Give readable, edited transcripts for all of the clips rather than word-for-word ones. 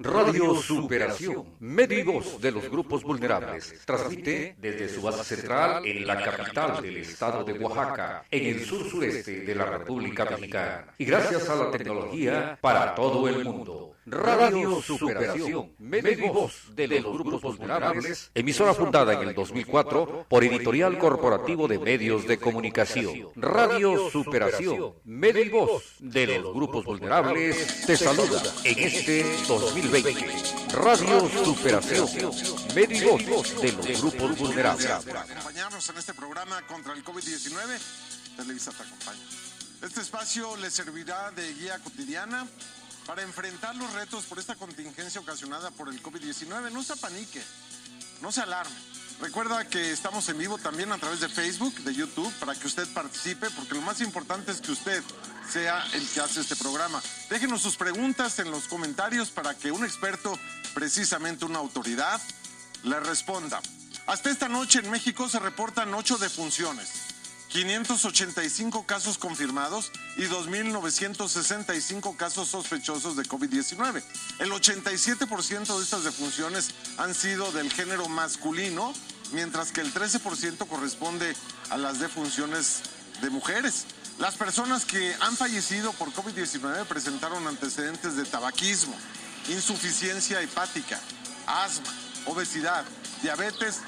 Radio Superación, medio y voz de los grupos vulnerables. Transmite desde su base central en la capital del estado de Oaxaca, en el sur-sureste de la República Mexicana. Y gracias a la tecnología para todo el mundo. Radio Superación, medio y voz de los grupos vulnerables. Emisora fundada en el 2004 por Editorial Corporativo de Medios de Comunicación. Radio Superación, medio y voz de los grupos vulnerables. Te saluda en este 2020. Radio Superación, medio y voz de los grupos vulnerables. Por acompañarnos en este programa contra el COVID-19, Televisa te acompaña. Este espacio le servirá de guía cotidiana para enfrentar los retos por esta contingencia ocasionada por el COVID-19. No se apanique, no se alarme. Recuerda que estamos en vivo también a través de Facebook, de YouTube, para que usted participe, porque lo más importante es que usted sea el que hace este programa. Déjenos sus preguntas en los comentarios para que un experto, precisamente una autoridad, le responda. Hasta esta noche en México se reportan 8 defunciones, 585 casos confirmados y 2.965 casos sospechosos de COVID-19. El 87% de estas defunciones han sido del género masculino, mientras que el 13% corresponde a las defunciones de mujeres. Las personas que han fallecido por COVID-19 presentaron antecedentes de tabaquismo, insuficiencia hepática, asma, obesidad, diabetes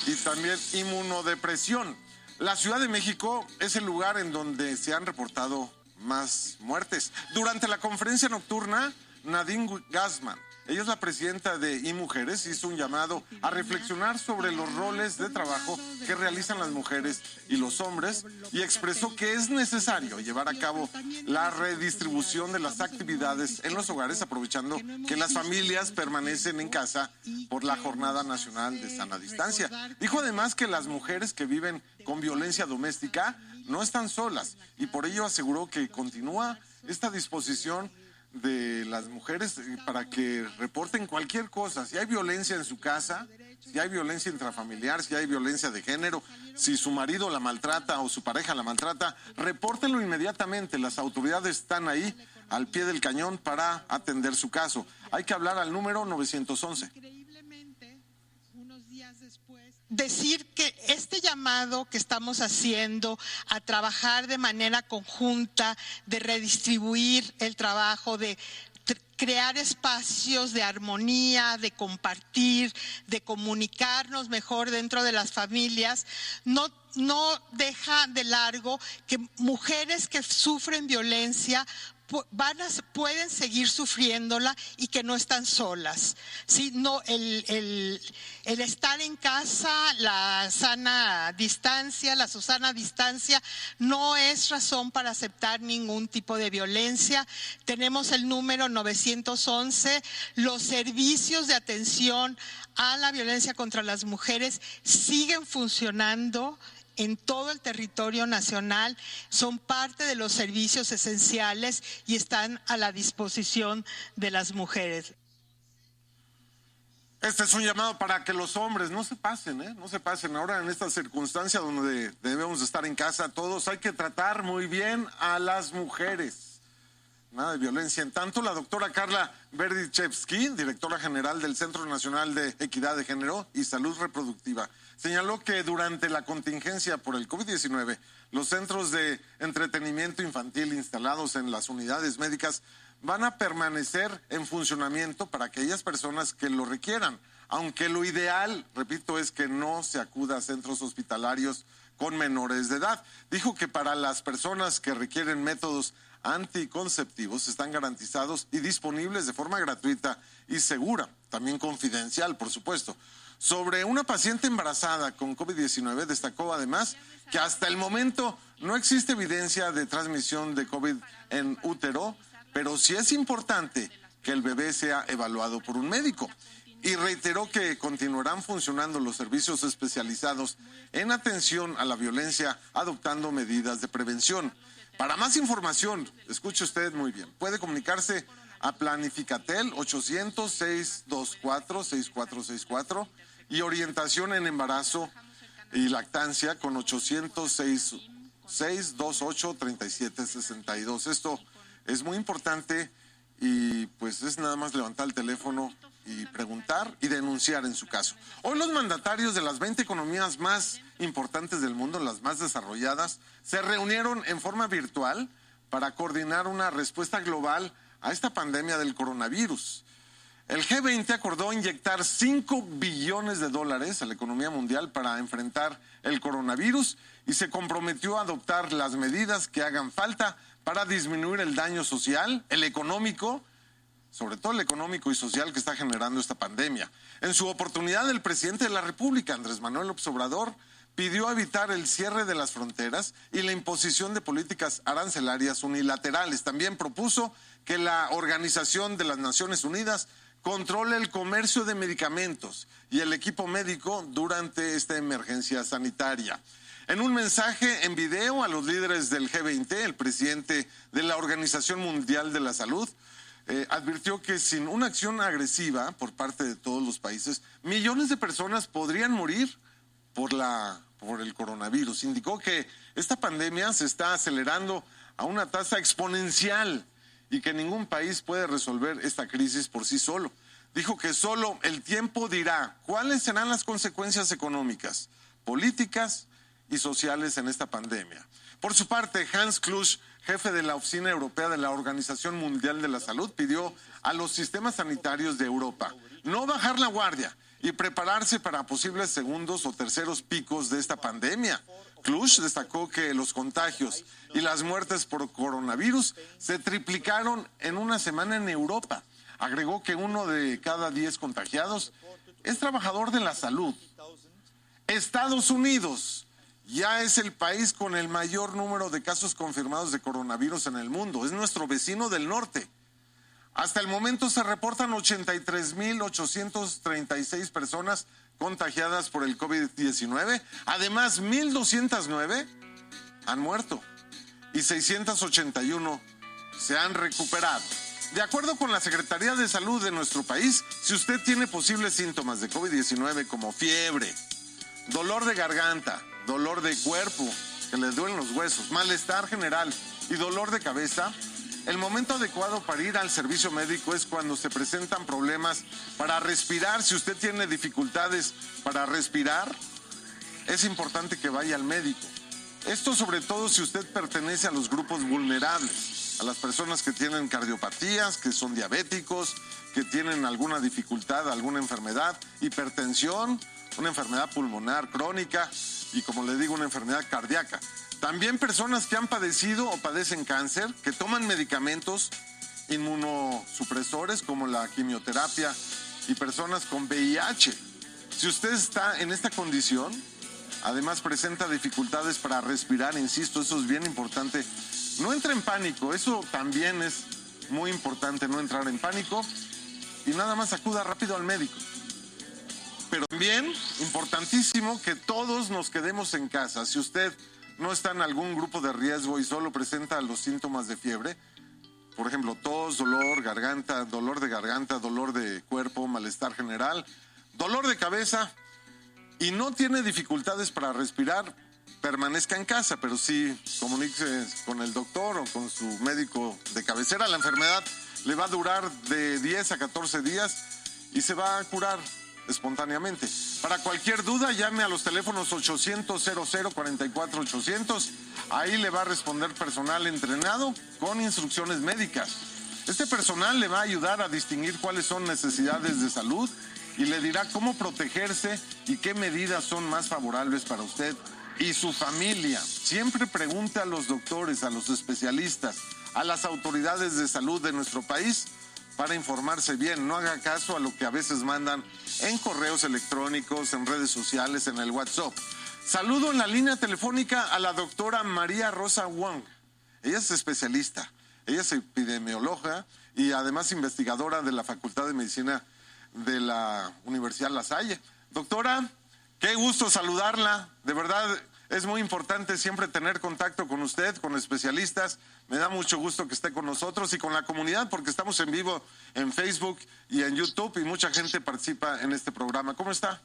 y también inmunodepresión. La Ciudad de México es el lugar en donde se han reportado más muertes. Durante la conferencia nocturna, Nadine Gassman, ella es la presidenta de iMujeres, hizo un llamado a reflexionar sobre los roles de trabajo que realizan las mujeres y los hombres y expresó que es necesario llevar a cabo la redistribución de las actividades en los hogares, aprovechando que las familias permanecen en casa por la Jornada Nacional de Sana Distancia. Dijo además que las mujeres que viven con violencia doméstica no están solas y por ello aseguró que continúa esta disposición de las mujeres para que reporten cualquier cosa. Si hay violencia en su casa, si hay violencia intrafamiliar, si hay violencia de género, si su marido la maltrata o su pareja la maltrata, repórtenlo inmediatamente. Las autoridades están ahí al pie del cañón para atender su caso. Hay que hablar al número 911. Decir que este llamado que estamos haciendo a trabajar de manera conjunta, de redistribuir el trabajo, de crear espacios de armonía, de compartir, de comunicarnos mejor dentro de las familias, no deja de largo que mujeres que sufren violencia pueden seguir sufriéndola y que no están solas. ¿Sí? No, el estar en casa, la sana distancia, la Susana distancia, no es razón para aceptar ningún tipo de violencia. Tenemos el número 911, los servicios de atención a la violencia contra las mujeres siguen funcionando en todo el territorio nacional, son parte de los servicios esenciales y están a la disposición de las mujeres. Este es un llamado para que los hombres no se pasen, no se pasen. Ahora en esta circunstancia donde debemos estar en casa todos, hay que tratar muy bien a las mujeres. Nada de violencia. En tanto, la doctora Carla Berdichevsky, directora general del Centro Nacional de Equidad de Género y Salud Reproductiva, señaló que durante la contingencia por el COVID-19, los centros de entretenimiento infantil instalados en las unidades médicas van a permanecer en funcionamiento para aquellas personas que lo requieran, aunque lo ideal, repito, es que no se acuda a centros hospitalarios con menores de edad. Dijo que para las personas que requieren métodos anticonceptivos están garantizados y disponibles de forma gratuita y segura, también confidencial, por supuesto. Sobre una paciente embarazada con COVID-19, destacó además que hasta el momento no existe evidencia de transmisión de COVID en útero, pero sí es importante que el bebé sea evaluado por un médico. Y reiteró que continuarán funcionando los servicios especializados en atención a la violencia, adoptando medidas de prevención. Para más información, escuche usted muy bien, puede comunicarse a Planificatel 800-624-6464 y orientación en embarazo y lactancia con 800-628-3762. Esto es muy importante y pues es nada más levantar el teléfono y preguntar y denunciar en su caso. Hoy los mandatarios de las 20 economías más importantes del mundo, las más desarrolladas, se reunieron en forma virtual para coordinar una respuesta global a esta pandemia del coronavirus. El G20 acordó inyectar $5 billones a la economía mundial para enfrentar el coronavirus y se comprometió a adoptar las medidas que hagan falta para disminuir el daño social, el económico, sobre todo el económico y social que está generando esta pandemia. En su oportunidad, el presidente de la República, Andrés Manuel López Obrador, pidió evitar el cierre de las fronteras y la imposición de políticas arancelarias unilaterales. También propuso que la Organización de las Naciones Unidas controle el comercio de medicamentos y el equipo médico durante esta emergencia sanitaria. En un mensaje en video a los líderes del G20, el presidente de la Organización Mundial de la Salud advirtió que sin una acción agresiva por parte de todos los países, millones de personas podrían morir por el coronavirus. Indicó que esta pandemia se está acelerando a una tasa exponencial y que ningún país puede resolver esta crisis por sí solo. Dijo que solo el tiempo dirá cuáles serán las consecuencias económicas, políticas y sociales en esta pandemia. Por su parte, Hans Kluge, jefe de la Oficina Europea de la Organización Mundial de la Salud, pidió a los sistemas sanitarios de Europa no bajar la guardia y prepararse para posibles segundos o terceros picos de esta pandemia. Kluge destacó que los contagios y las muertes por coronavirus se triplicaron en una semana en Europa. Agregó que 1 de cada 10 contagiados es trabajador de la salud. Estados Unidos ya es el país con el mayor número de casos confirmados de coronavirus en el mundo. Es nuestro vecino del norte. Hasta el momento se reportan 83,836 personas contagiadas por el COVID-19. Además, 1,209 han muerto y 681 se han recuperado. De acuerdo con la Secretaría de Salud de nuestro país, si usted tiene posibles síntomas de COVID-19 como fiebre, dolor de garganta, dolor de cuerpo, que le duelen los huesos, malestar general y dolor de cabeza, el momento adecuado para ir al servicio médico es cuando se presentan problemas para respirar. Si usted tiene dificultades para respirar, es importante que vaya al médico. Esto sobre todo si usted pertenece a los grupos vulnerables, a las personas que tienen cardiopatías, que son diabéticos, que tienen alguna dificultad, alguna enfermedad, hipertensión, una enfermedad pulmonar crónica y, como le digo, una enfermedad cardíaca. También personas que han padecido o padecen cáncer, que toman medicamentos inmunosupresores como la quimioterapia y personas con VIH. Si usted está en esta condición, además presenta dificultades para respirar, insisto, eso es bien importante. No entre en pánico, eso también es muy importante, no entrar en pánico y nada más acuda rápido al médico. Pero también, importantísimo, que todos nos quedemos en casa. Si usted no está en algún grupo de riesgo y solo presenta los síntomas de fiebre, por ejemplo, tos, dolor de garganta, dolor de cuerpo, malestar general, dolor de cabeza y no tiene dificultades para respirar, permanezca en casa, pero sí comuníquese con el doctor o con su médico de cabecera. La enfermedad le va a durar de 10 a 14 días y se va a curar espontáneamente. Para cualquier duda, llame a los teléfonos 800-00-44-800. Ahí le va a responder personal entrenado con instrucciones médicas. Este personal le va a ayudar a distinguir cuáles son necesidades de salud y le dirá cómo protegerse y qué medidas son más favorables para usted y su familia. Siempre pregunte a los doctores, a los especialistas, a las autoridades de salud de nuestro país para informarse bien. No haga caso a lo que a veces mandan en correos electrónicos, en redes sociales, en el WhatsApp. Saludo en la línea telefónica a la doctora María Rosa Wong. Ella es especialista, ella es epidemióloga y además investigadora de la Facultad de Medicina de la Universidad La Salle. Doctora, qué gusto saludarla. De verdad, es muy importante siempre tener contacto con usted, con especialistas. Me da mucho gusto que esté con nosotros y con la comunidad porque estamos en vivo en Facebook y en YouTube y mucha gente participa en este programa. ¿Cómo está?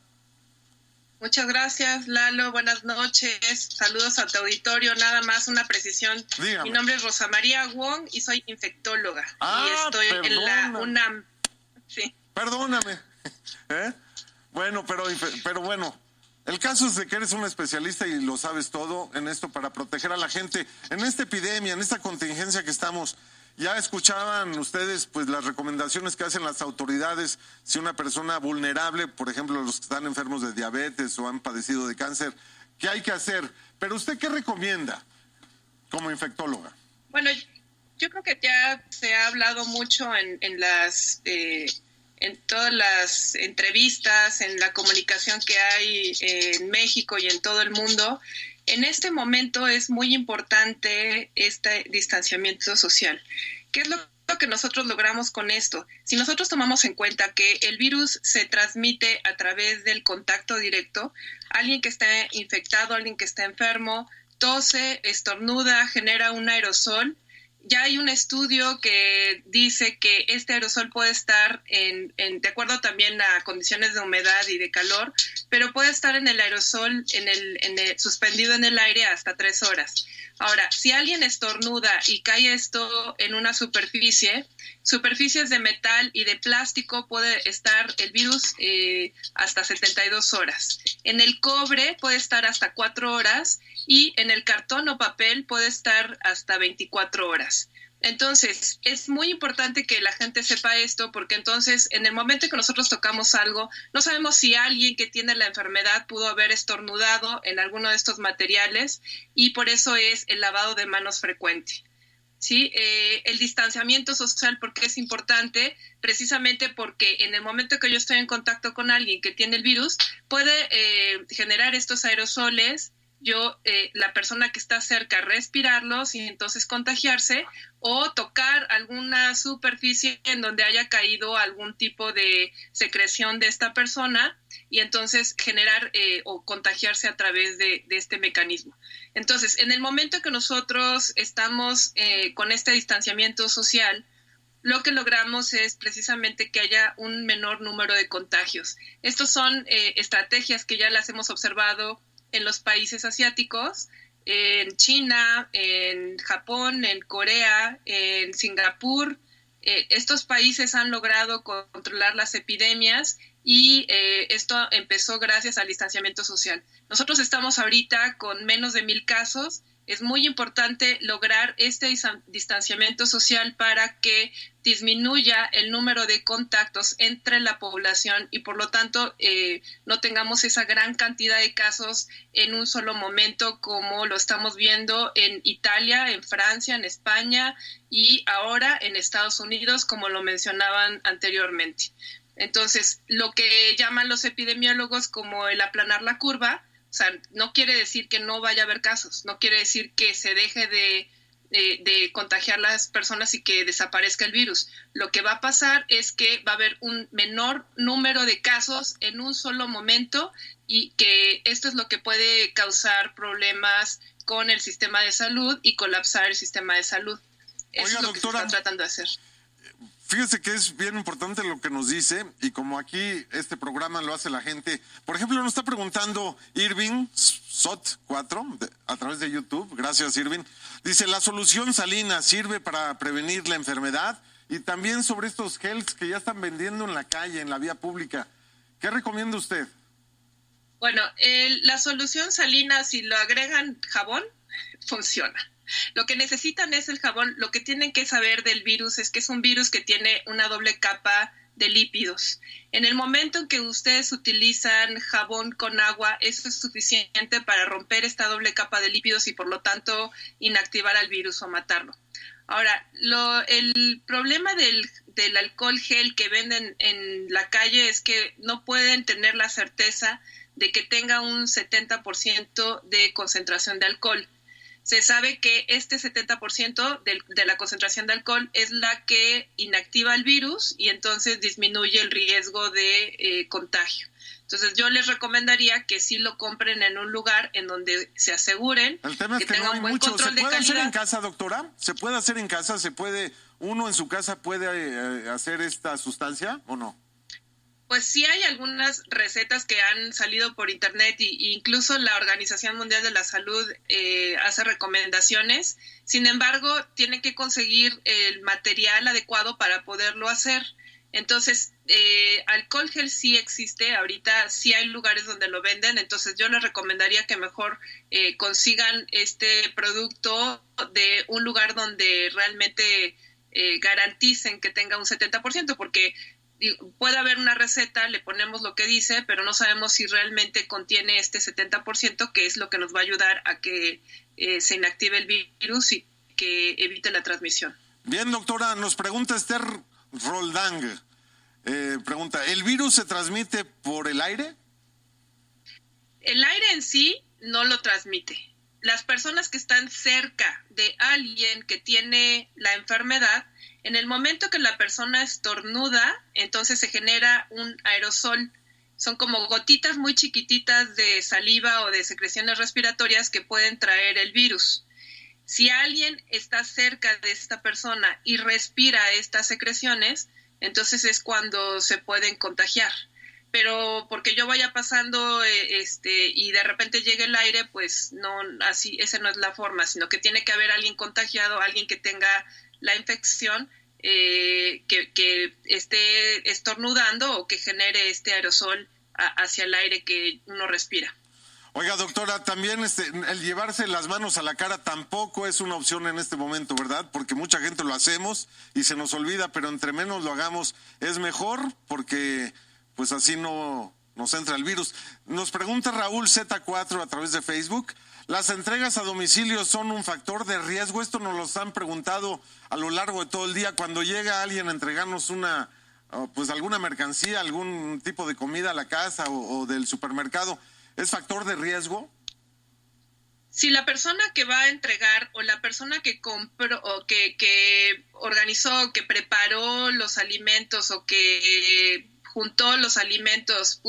Muchas gracias, Lalo. Buenas noches. Saludos a tu auditorio. Nada más una precisión. Dígame. Mi nombre es Rosa María Wong y soy infectóloga. Y estoy en la UNAM. Sí. Perdóname. Bueno, pero bueno, el caso es de que eres un especialista y lo sabes todo en esto para proteger a la gente. En esta epidemia, en esta contingencia que estamos, ya escuchaban ustedes pues las recomendaciones que hacen las autoridades si una persona vulnerable, por ejemplo los que están enfermos de diabetes o han padecido de cáncer, ¿qué hay que hacer? Pero usted, ¿qué recomienda como infectóloga? Bueno, yo creo que ya se ha hablado mucho en todas las entrevistas, en la comunicación que hay en México y en todo el mundo. En este momento es muy importante este distanciamiento social. ¿Qué es lo que nosotros logramos con esto? Si nosotros tomamos en cuenta que el virus se transmite a través del contacto directo, alguien que está infectado, alguien que está enfermo, tose, estornuda, genera un aerosol. Ya hay un estudio que dice que este aerosol puede estar de acuerdo también a condiciones de humedad y de calor, pero puede estar en el aerosol suspendido en el aire hasta 3 horas. Ahora, si alguien estornuda y cae esto en una superficies de metal y de plástico, puede estar el virus hasta 72 horas. En el cobre puede estar hasta 4 horas y en el cartón o papel puede estar hasta 24 horas. Entonces, es muy importante que la gente sepa esto, porque entonces, en el momento que nosotros tocamos algo, no sabemos si alguien que tiene la enfermedad pudo haber estornudado en alguno de estos materiales, y por eso es el lavado de manos frecuente. ¿Sí? El distanciamiento social, ¿por qué es importante? Precisamente porque en el momento que yo estoy en contacto con alguien que tiene el virus, puede generar estos aerosoles, la persona que está cerca respirarlos y entonces contagiarse, o tocar alguna superficie en donde haya caído algún tipo de secreción de esta persona y entonces generar o contagiarse a través de este mecanismo. Entonces, en el momento que nosotros estamos con este distanciamiento social, lo que logramos es precisamente que haya un menor número de contagios. Estos son estrategias que ya las hemos observado en los países asiáticos, en China, en Japón, en Corea, en Singapur. Estos países han logrado controlar las epidemias y esto empezó gracias al distanciamiento social. Nosotros estamos ahorita con menos de 1,000 casos. Es muy importante lograr este distanciamiento social para que disminuya el número de contactos entre la población y por lo tanto no tengamos esa gran cantidad de casos en un solo momento como lo estamos viendo en Italia, en Francia, en España y ahora en Estados Unidos, como lo mencionaban anteriormente. Entonces, lo que llaman los epidemiólogos como el aplanar la curva, o sea, no quiere decir que no vaya a haber casos, no quiere decir que se deje de contagiar las personas y que desaparezca el virus. Lo que va a pasar es que va a haber un menor número de casos en un solo momento y que esto es lo que puede causar problemas con el sistema de salud y colapsar el sistema de salud. Eso Oiga, es lo doctora, que se está tratando de hacer. Fíjese que es bien importante lo que nos dice, y como aquí este programa lo hace la gente. Por ejemplo, nos está preguntando Irving Sot 4 a través de YouTube. Gracias, Irving. Dice, ¿la solución salina sirve para prevenir la enfermedad? Y también sobre estos gels que ya están vendiendo en la calle, en la vía pública. ¿Qué recomienda usted? Bueno, la solución salina, si lo agregan jabón, funciona. Lo que necesitan es el jabón. Lo que tienen que saber del virus es que es un virus que tiene una doble capa de lípidos. En el momento en que ustedes utilizan jabón con agua, eso es suficiente para romper esta doble capa de lípidos y por lo tanto inactivar al virus o matarlo. Ahora, el problema del alcohol gel que venden en la calle es que no pueden tener la certeza de que tenga un 70% de concentración de alcohol. Se sabe que este 70% de la concentración de alcohol es la que inactiva el virus y entonces disminuye el riesgo de contagio. Entonces yo les recomendaría que sí lo compren en un lugar en donde se aseguren El tema es que tengan no hay un buen mucho. control ¿Se de puede hacer calidad. en casa, doctora? ¿Se puede hacer en casa? ¿Uno en su casa puede hacer esta sustancia o no? Pues sí hay algunas recetas que han salido por internet y incluso la Organización Mundial de la Salud hace recomendaciones. Sin embargo, tiene que conseguir el material adecuado para poderlo hacer. Entonces, alcohol gel sí existe, ahorita sí hay lugares donde lo venden, entonces yo les recomendaría que mejor consigan este producto de un lugar donde realmente garanticen que tenga un 70%, porque puede haber una receta, le ponemos lo que dice, pero no sabemos si realmente contiene este 70%, que es lo que nos va a ayudar a que se inactive el virus y que evite la transmisión. Bien, doctora, nos pregunta Esther Roldán. Pregunta, ¿el virus se transmite por el aire? El aire en sí no lo transmite. Las personas que están cerca de alguien que tiene la enfermedad, en el momento que la persona estornuda, entonces se genera un aerosol. Son como gotitas muy chiquititas de saliva o de secreciones respiratorias que pueden traer el virus. Si alguien está cerca de esta persona y respira estas secreciones, entonces es cuando se pueden contagiar. Pero porque yo vaya pasando y de repente llegue el aire, pues no, así, esa no es la forma, sino que tiene que haber alguien contagiado, alguien que tenga la infección, que esté estornudando o que genere este aerosol hacia el aire que uno respira. Oiga, doctora, también el llevarse las manos a la cara tampoco es una opción en este momento, ¿verdad? Porque mucha gente lo hacemos y se nos olvida, pero entre menos lo hagamos es mejor, porque pues así no nos entra el virus. Nos pregunta Raúl Z4 a través de Facebook, ¿las entregas a domicilio son un factor de riesgo? Esto nos lo han preguntado a lo largo de todo el día. Cuando llega alguien a entregarnos pues alguna mercancía, algún tipo de comida a la casa o del supermercado, ¿es factor de riesgo? Si la persona que va a entregar o la persona que compró o que organizó, que preparó los alimentos o que juntó los alimentos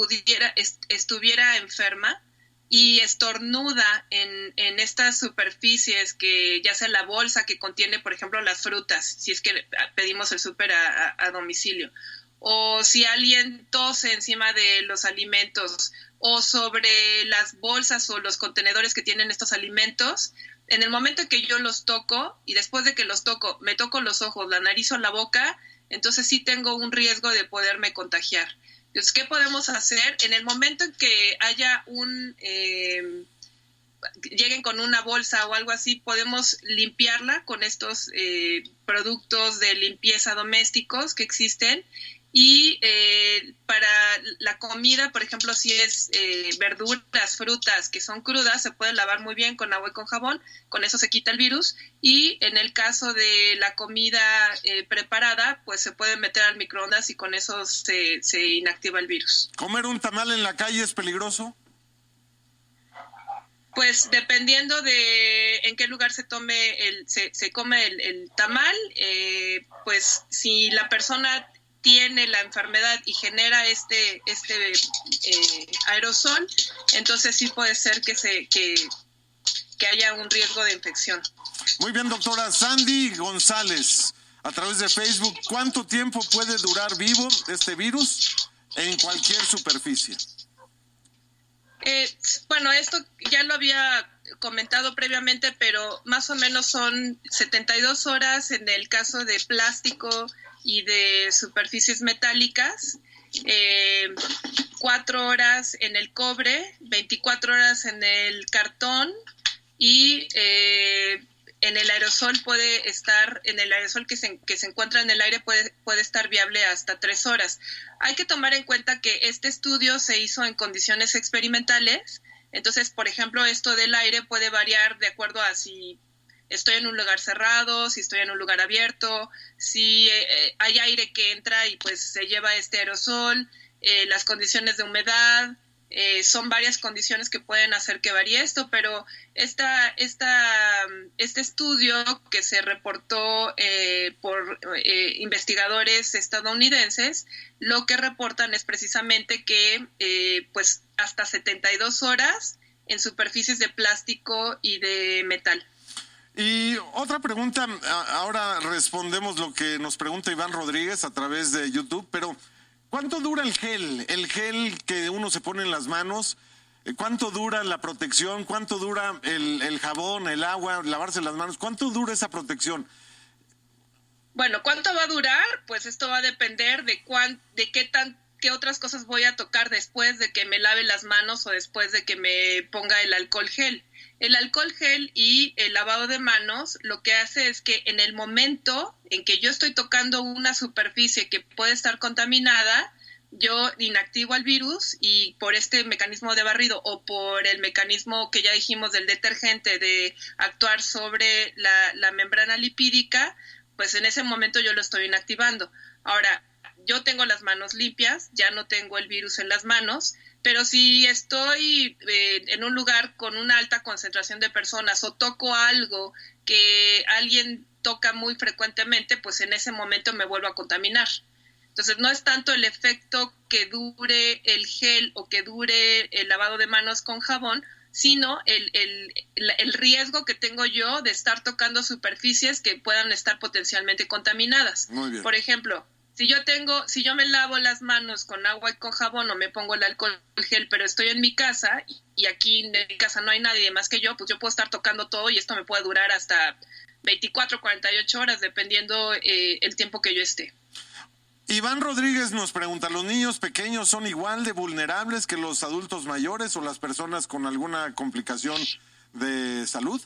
estuviera enferma y estornuda en estas superficies, que ya sea la bolsa que contiene, por ejemplo, las frutas, si es que pedimos el súper a domicilio, o si alguien tose encima de los alimentos o sobre las bolsas o los contenedores que tienen estos alimentos, en el momento en que yo los toco y después de que los toco, me toco los ojos, la nariz o la boca, entonces sí tengo un riesgo de poderme contagiar. Entonces, ¿qué podemos hacer? En el momento en que haya lleguen con una bolsa o algo así, podemos limpiarla con estos productos de limpieza domésticos que existen. Y para la comida, por ejemplo, si es verduras, frutas que son crudas, se puede lavar muy bien con agua y con jabón, con eso se quita el virus. Y en el caso de la comida preparada, pues se puede meter al microondas y con eso se inactiva el virus. ¿Comer un tamal en la calle es peligroso? Pues dependiendo de en qué lugar se come el tamal, pues si la persona tiene la enfermedad y genera este aerosol, entonces sí puede ser que haya un riesgo de infección. Muy bien, doctora. Sandy González, a través de Facebook, ¿cuánto tiempo puede durar vivo este virus en cualquier superficie? Bueno, esto ya lo había comentado previamente, pero más o menos son 72 horas en el caso de plástico y de superficies metálicas, 4 horas en el cobre, 24 horas en el cartón y en el aerosol que se encuentra en el aire puede estar viable hasta 3 horas. Hay que tomar en cuenta que este estudio se hizo en condiciones experimentales, entonces, por ejemplo, esto del aire puede variar de acuerdo a si estoy en un lugar cerrado, si estoy en un lugar abierto, si hay aire que entra y pues se lleva este aerosol, las condiciones de humedad, son varias condiciones que pueden hacer que varíe esto, pero este estudio que se reportó por investigadores estadounidenses, lo que reportan es precisamente que pues hasta 72 horas en superficies de plástico y de metal. Y otra pregunta, ahora respondemos lo que nos pregunta Iván Rodríguez a través de YouTube, pero ¿Cuánto dura el gel? El gel que uno se pone en las manos, ¿cuánto dura la protección? ¿Cuánto dura el jabón, el agua, lavarse las manos? ¿Cuánto dura esa protección? Bueno, ¿cuánto va a durar? Pues esto va a depender de qué otras cosas voy a tocar después de que me lave las manos o después de que me ponga el alcohol gel. El alcohol gel y el lavado de manos lo que hace es que en el momento en que yo estoy tocando una superficie que puede estar contaminada, yo inactivo al virus y por este mecanismo de barrido o por el mecanismo que ya dijimos del detergente de actuar sobre la membrana lipídica, pues en ese momento yo lo estoy inactivando. Ahora, yo tengo las manos limpias, ya no tengo el virus en las manos, pero si estoy en un lugar con una alta concentración de personas o toco algo que alguien toca muy frecuentemente, pues en ese momento me vuelvo a contaminar. Entonces no es tanto el efecto que dure el gel o que dure el lavado de manos con jabón, sino el riesgo que tengo yo de estar tocando superficies que puedan estar potencialmente contaminadas. Muy bien. Por ejemplo, si yo me lavo las manos con agua y con jabón o me pongo el alcohol gel, pero estoy en mi casa y aquí en mi casa no hay nadie más que yo, pues yo puedo estar tocando todo y esto me puede durar hasta 24, 48 horas, dependiendo el tiempo que yo esté. Iván Rodríguez nos pregunta, ¿los niños pequeños son igual de vulnerables que los adultos mayores o las personas con alguna complicación de salud?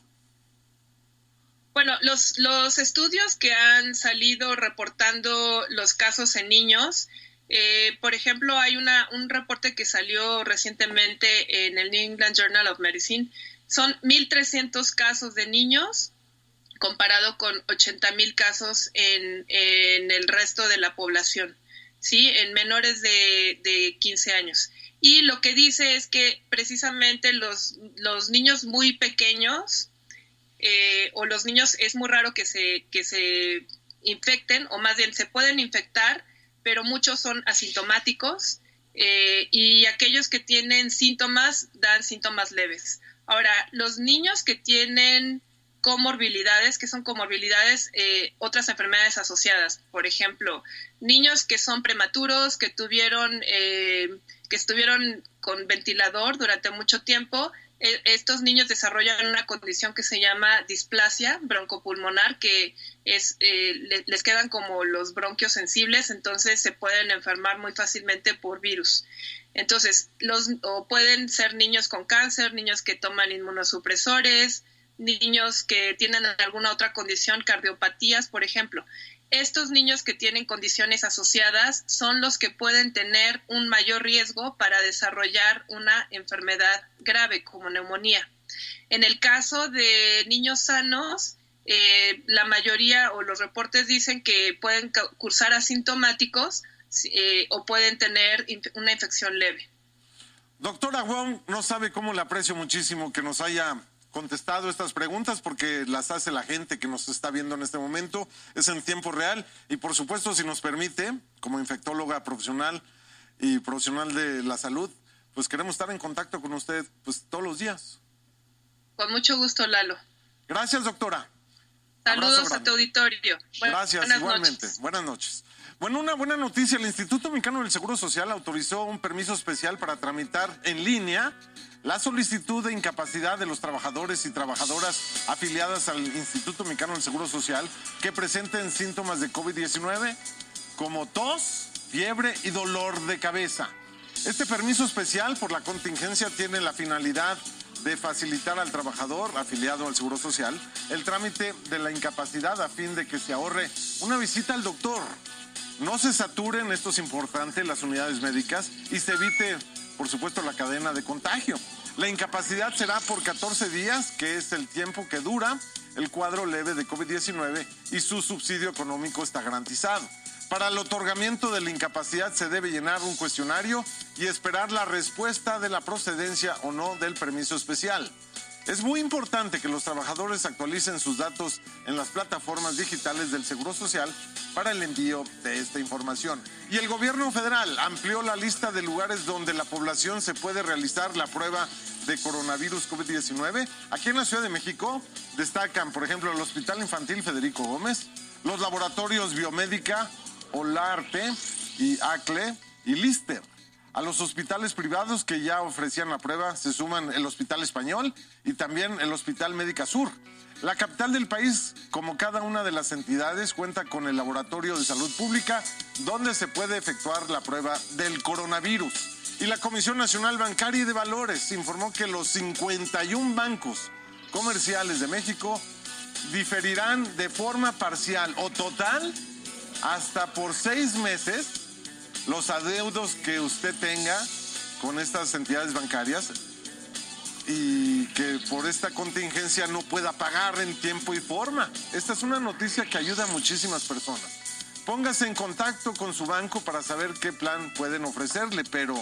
Bueno, los estudios que han salido reportando los casos en niños, por ejemplo, hay un reporte que salió recientemente en el New England Journal of Medicine, son 1,300 casos de niños comparado con 80,000 casos en el resto de la población, ¿sí? En menores de 15 años. Y lo que dice es que precisamente los niños muy pequeños o los niños es muy raro que se infecten, o más bien se pueden infectar, pero muchos son asintomáticos y aquellos que tienen síntomas dan síntomas leves. Ahora, los niños que tienen comorbilidades, que son comorbilidades, otras enfermedades asociadas, por ejemplo, niños que son prematuros, que estuvieron con ventilador durante mucho tiempo, estos niños desarrollan una condición que se llama displasia broncopulmonar, que les quedan como los bronquios sensibles, entonces se pueden enfermar muy fácilmente por virus. Entonces, o pueden ser niños con cáncer, niños que toman inmunosupresores, niños que tienen alguna otra condición, cardiopatías, por ejemplo. Estos niños que tienen condiciones asociadas son los que pueden tener un mayor riesgo para desarrollar una enfermedad grave como neumonía. En el caso de niños sanos, la mayoría o los reportes dicen que pueden cursar asintomáticos o pueden tener una infección leve. Doctora Wong, no sabe cómo le aprecio muchísimo que nos haya contestado estas preguntas, porque las hace la gente que nos está viendo en este momento, es en tiempo real, y por supuesto, si nos permite, como infectóloga profesional y profesional de la salud, pues queremos estar en contacto con usted pues todos los días. Con mucho gusto, Lalo. Gracias, doctora. Saludos a tu auditorio. Gracias, igualmente. Noches. Buenas noches. Bueno, una buena noticia, el Instituto Mexicano del Seguro Social autorizó un permiso especial para tramitar en línea la solicitud de incapacidad de los trabajadores y trabajadoras afiliadas al Instituto Mexicano del Seguro Social que presenten síntomas de COVID-19 como tos, fiebre y dolor de cabeza. Este permiso especial por la contingencia tiene la finalidad de facilitar al trabajador afiliado al Seguro Social el trámite de la incapacidad a fin de que se ahorre una visita al doctor. No se saturen, esto es importante, las unidades médicas y se evite, por supuesto, la cadena de contagio. La incapacidad será por 14 días, que es el tiempo que dura el cuadro leve de COVID-19 y su subsidio económico está garantizado. Para el otorgamiento de la incapacidad se debe llenar un cuestionario y esperar la respuesta de la procedencia o no del permiso especial. Es muy importante que los trabajadores actualicen sus datos en las plataformas digitales del Seguro Social para el envío de esta información. Y el gobierno federal amplió la lista de lugares donde la población se puede realizar la prueba de coronavirus COVID-19. Aquí en la Ciudad de México destacan, por ejemplo, el Hospital Infantil Federico Gómez, los laboratorios Biomédica, Olarte y ACLE, y Lister. A los hospitales privados que ya ofrecían la prueba se suman el Hospital Español y también el Hospital Médica Sur. La capital del país, como cada una de las entidades, cuenta con el Laboratorio de Salud Pública, donde se puede efectuar la prueba del coronavirus. Y la Comisión Nacional Bancaria y de Valores informó que los 51 bancos comerciales de México diferirán de forma parcial o total hasta por 6 meses los adeudos que usted tenga con estas entidades bancarias y que por esta contingencia no pueda pagar en tiempo y forma. Esta es una noticia que ayuda a muchísimas personas. Póngase en contacto con su banco para saber qué plan pueden ofrecerle, pero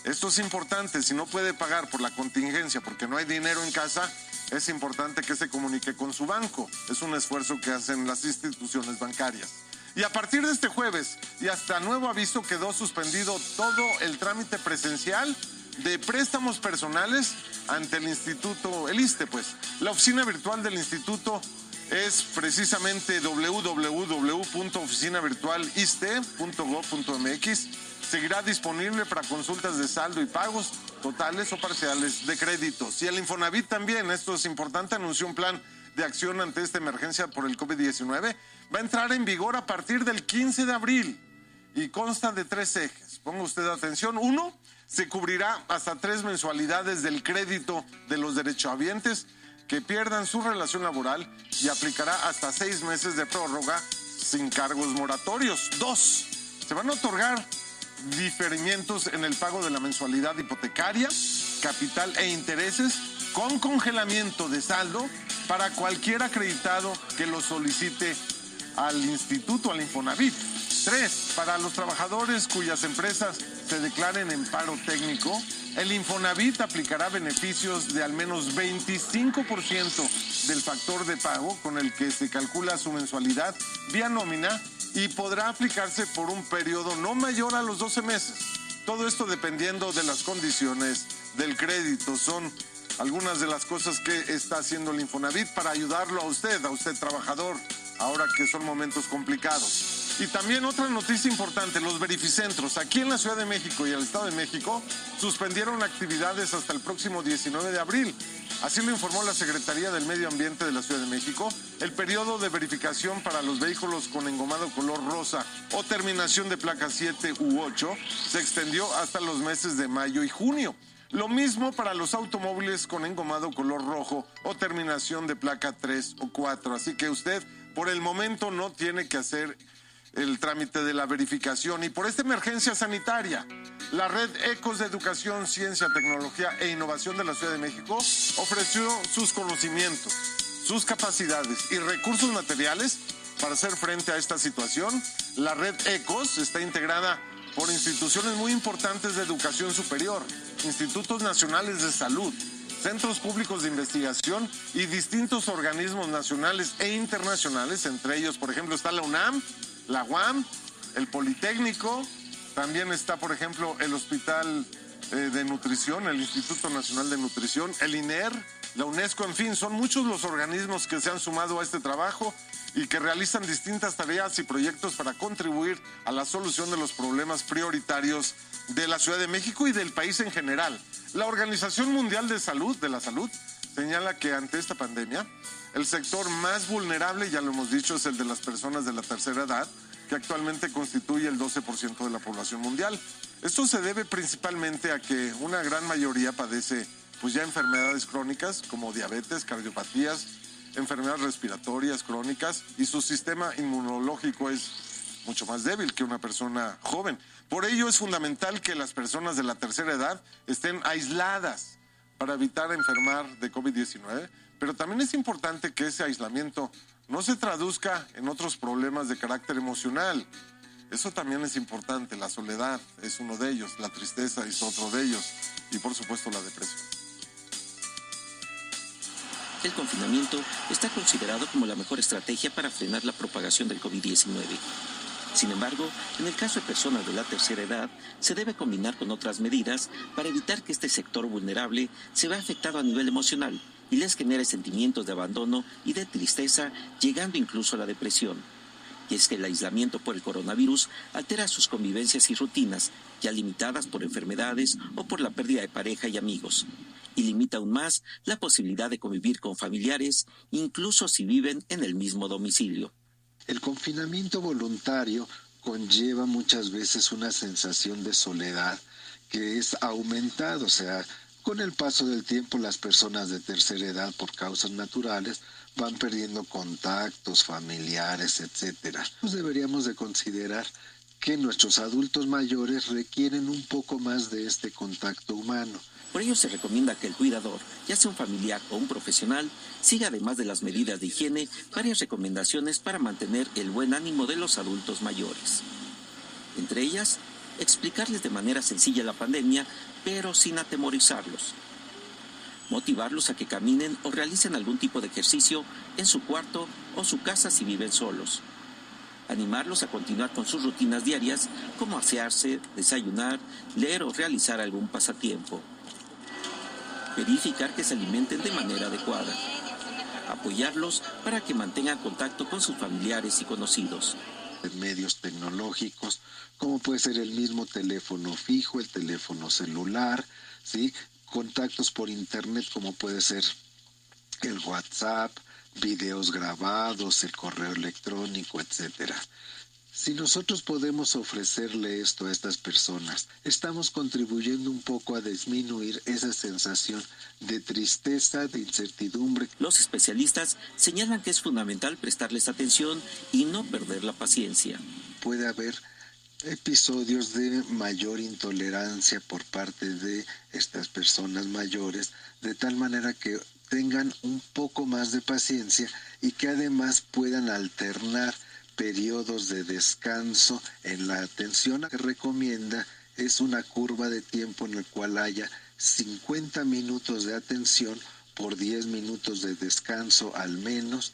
esto es importante. Si no puede pagar por la contingencia porque no hay dinero en casa, es importante que se comunique con su banco. Es un esfuerzo que hacen las instituciones bancarias. Y a partir de este jueves y hasta nuevo aviso quedó suspendido todo el trámite presencial de préstamos personales ante el instituto, el ISSSTE, pues. La oficina virtual del instituto es precisamente www.oficinavirtualiste.gov.mx. Seguirá disponible para consultas de saldo y pagos totales o parciales de créditos. Y el Infonavit también, esto es importante, anunció un plan de acción ante esta emergencia por el COVID-19. Va a entrar en vigor a partir del 15 de abril y consta de 3 ejes. Ponga usted atención. 1, se cubrirá hasta 3 mensualidades del crédito de los derechohabientes que pierdan su relación laboral y aplicará hasta 6 meses de prórroga sin cargos moratorios. 2, se van a otorgar diferimientos en el pago de la mensualidad hipotecaria, capital e intereses con congelamiento de saldo para cualquier acreditado que lo solicite al instituto, al Infonavit. 3, para los trabajadores cuyas empresas se declaren en paro técnico, el Infonavit aplicará beneficios de al menos 25% del factor de pago con el que se calcula su mensualidad vía nómina y podrá aplicarse por un periodo no mayor a los 12 meses. Todo esto dependiendo de las condiciones del crédito. Son algunas de las cosas que está haciendo el Infonavit para ayudarlo a usted trabajador, ahora que son momentos complicados. Y también otra noticia importante, los verificentros aquí en la Ciudad de México y el Estado de México suspendieron actividades hasta el próximo 19 de abril. Así lo informó la Secretaría del Medio Ambiente de la Ciudad de México. El periodo de verificación para los vehículos con engomado color rosa o terminación de placa 7 u 8 se extendió hasta los meses de mayo y junio. Lo mismo para los automóviles con engomado color rojo o terminación de placa 3 o 4. Así que usted por el momento no tiene que hacer el trámite de la verificación. Y por esta emergencia sanitaria, la Red Ecos de Educación, Ciencia, Tecnología e Innovación de la Ciudad de México ofreció sus conocimientos, sus capacidades y recursos materiales para hacer frente a esta situación. La Red Ecos está integrada por instituciones muy importantes de educación superior, institutos nacionales de salud, centros públicos de investigación y distintos organismos nacionales e internacionales. Entre ellos, por ejemplo, está la UNAM, la UAM, el Politécnico, también está, por ejemplo, el Hospital de Nutrición, el Instituto Nacional de Nutrición, el INER, la UNESCO, en fin, son muchos los organismos que se han sumado a este trabajo y que realizan distintas tareas y proyectos para contribuir a la solución de los problemas prioritarios de la Ciudad de México y del país en general. La Organización Mundial de la Salud, señala que ante esta pandemia, el sector más vulnerable, ya lo hemos dicho, es el de las personas de la tercera edad, que actualmente constituye el 12% de la población mundial. Esto se debe principalmente a que una gran mayoría padece pues ya enfermedades crónicas como diabetes, cardiopatías, enfermedades respiratorias crónicas y su sistema inmunológico es mucho más débil que una persona joven. Por ello es fundamental que las personas de la tercera edad estén aisladas para evitar enfermar de COVID-19, pero también es importante que ese aislamiento no se traduzca en otros problemas de carácter emocional. Eso también es importante, la soledad es uno de ellos, la tristeza es otro de ellos y por supuesto la depresión. El confinamiento está considerado como la mejor estrategia para frenar la propagación del COVID-19. Sin embargo, en el caso de personas de la tercera edad, se debe combinar con otras medidas para evitar que este sector vulnerable se vea afectado a nivel emocional y les genere sentimientos de abandono y de tristeza, llegando incluso a la depresión. Y es que el aislamiento por el coronavirus altera sus convivencias y rutinas, ya limitadas por enfermedades o por la pérdida de pareja y amigos. Y limita aún más la posibilidad de convivir con familiares, incluso si viven en el mismo domicilio. El confinamiento voluntario conlleva muchas veces una sensación de soledad que es aumentado, o sea, con el paso del tiempo las personas de tercera edad por causas naturales van perdiendo contactos familiares, etcétera. Pues deberíamos de considerar que nuestros adultos mayores requieren un poco más de este contacto humano. Por ello se recomienda que el cuidador, ya sea un familiar o un profesional, siga además de las medidas de higiene, varias recomendaciones para mantener el buen ánimo de los adultos mayores. Entre ellas, explicarles de manera sencilla la pandemia, pero sin atemorizarlos. Motivarlos a que caminen o realicen algún tipo de ejercicio en su cuarto o su casa si viven solos. Animarlos a continuar con sus rutinas diarias, como asearse, desayunar, leer o realizar algún pasatiempo. Verificar que se alimenten de manera adecuada. Apoyarlos para que mantengan contacto con sus familiares y conocidos. Medios tecnológicos, como puede ser el mismo teléfono fijo, el teléfono celular, ¿sí? Contactos por internet, como puede ser el WhatsApp, videos grabados, el correo electrónico, etcétera. Si nosotros podemos ofrecerle esto a estas personas, estamos contribuyendo un poco a disminuir esa sensación de tristeza, de incertidumbre. Los especialistas señalan que es fundamental prestarles atención y no perder la paciencia. Puede haber episodios de mayor intolerancia por parte de estas personas mayores, de tal manera que tengan un poco más de paciencia y que además puedan alternar periodos de descanso en la atención. Lo que recomienda es una curva de tiempo en la cual haya 50 minutos de atención por 10 minutos de descanso al menos.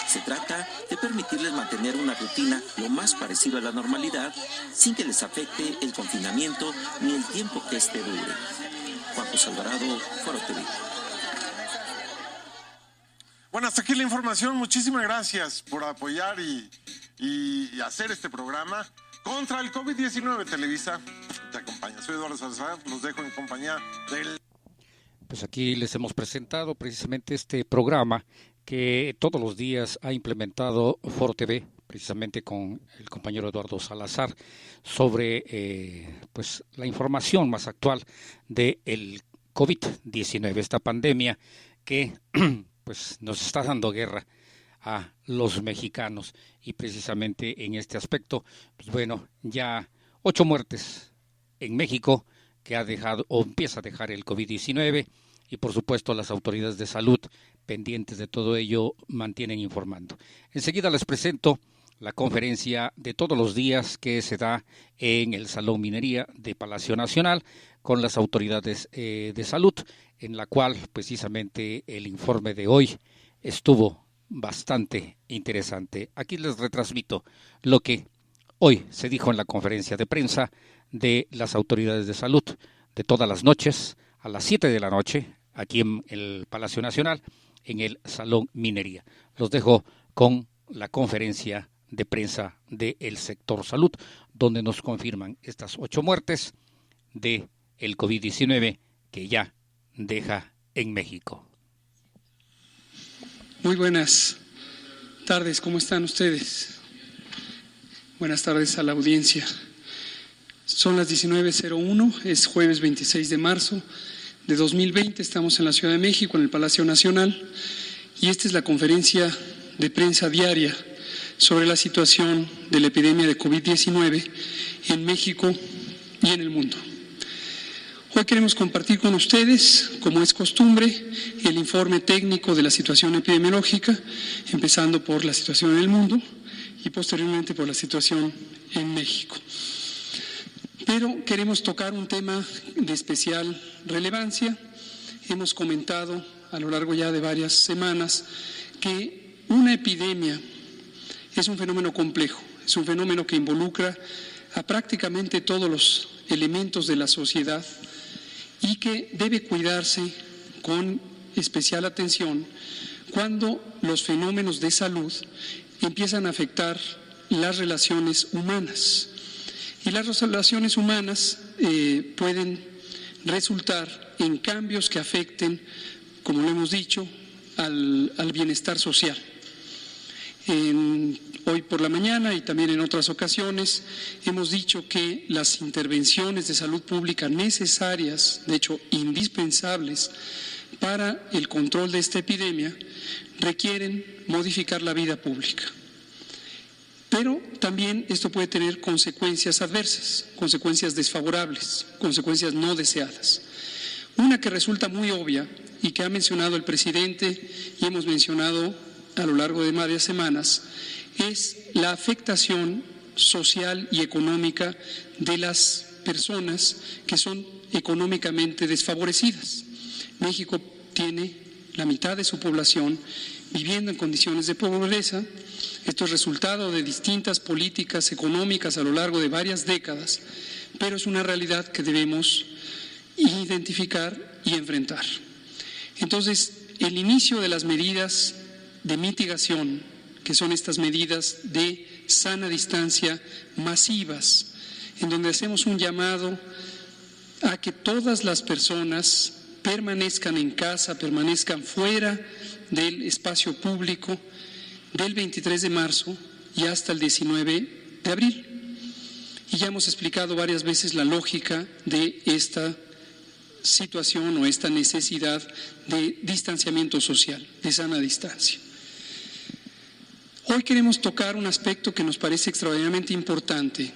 Se trata de permitirles mantener una rutina lo más parecido a la normalidad sin que les afecte el confinamiento ni el tiempo que éste dure. Juan José Alvarado, Foro TV. Bueno, hasta aquí la información. Muchísimas gracias por apoyar y hacer este programa contra el COVID-19. Televisa te acompaña. Soy Eduardo Salazar. Los dejo en compañía del... Pues aquí les hemos presentado precisamente este programa que todos los días ha implementado Foro TV, precisamente con el compañero Eduardo Salazar, sobre pues la información más actual del COVID-19, esta pandemia que pues nos está dando guerra a los mexicanos, y precisamente en este aspecto, pues bueno, ya 8 muertes en México que ha dejado o empieza a dejar el COVID-19, y por supuesto las autoridades de salud pendientes de todo ello mantienen informando. Enseguida les presento la conferencia de todos los días que se da en el Salón Minería de Palacio Nacional con las autoridades de salud, en la cual precisamente el informe de hoy estuvo bastante interesante. Aquí les retransmito lo que hoy se dijo en la conferencia de prensa de las autoridades de salud de todas las noches a las 7 de la noche aquí en el Palacio Nacional, en el Salón Minería. Los dejo con la conferencia de prensa del sector salud, donde nos confirman estas 8 muertes de el COVID-19 que ya deja en México. Muy buenas tardes, ¿cómo están ustedes? Buenas tardes a la audiencia. Son las 19:01, es jueves 26 de marzo de 2020, estamos en la Ciudad de México, en el Palacio Nacional, y esta es la conferencia de prensa diaria sobre la situación de la epidemia de COVID-19 en México y en el mundo. Hoy queremos compartir con ustedes, como es costumbre, el informe técnico de la situación epidemiológica, empezando por la situación en el mundo y posteriormente por la situación en México. Pero queremos tocar un tema de especial relevancia. Hemos comentado a lo largo ya de varias semanas que una epidemia es un fenómeno complejo, es un fenómeno que involucra a prácticamente todos los elementos de la sociedad y que debe cuidarse con especial atención cuando los fenómenos de salud empiezan a afectar las relaciones humanas. Y las relaciones humanas pueden resultar en cambios que afecten, como lo hemos dicho, al bienestar social. Hoy por la mañana y también en otras ocasiones hemos dicho que las intervenciones de salud pública necesarias, de hecho indispensables para el control de esta epidemia, requieren modificar la vida pública. Pero también esto puede tener consecuencias adversas, consecuencias desfavorables, consecuencias no deseadas. Una que resulta muy obvia y que ha mencionado el presidente y hemos mencionado a lo largo de varias semanas es la afectación social y económica de las personas que son económicamente desfavorecidas. México tiene la mitad de su población viviendo en condiciones de pobreza. Esto es resultado de distintas políticas económicas a lo largo de varias décadas, pero es una realidad que debemos identificar y enfrentar. Entonces, el inicio de las medidas de mitigación, que son estas medidas de sana distancia masivas, en donde hacemos un llamado a que todas las personas permanezcan en casa, permanezcan fuera del espacio público del 23 de marzo y hasta el 19 de abril. Y ya hemos explicado varias veces la lógica de esta situación o esta necesidad de distanciamiento social, de sana distancia. Hoy queremos tocar un aspecto que nos parece extraordinariamente importante,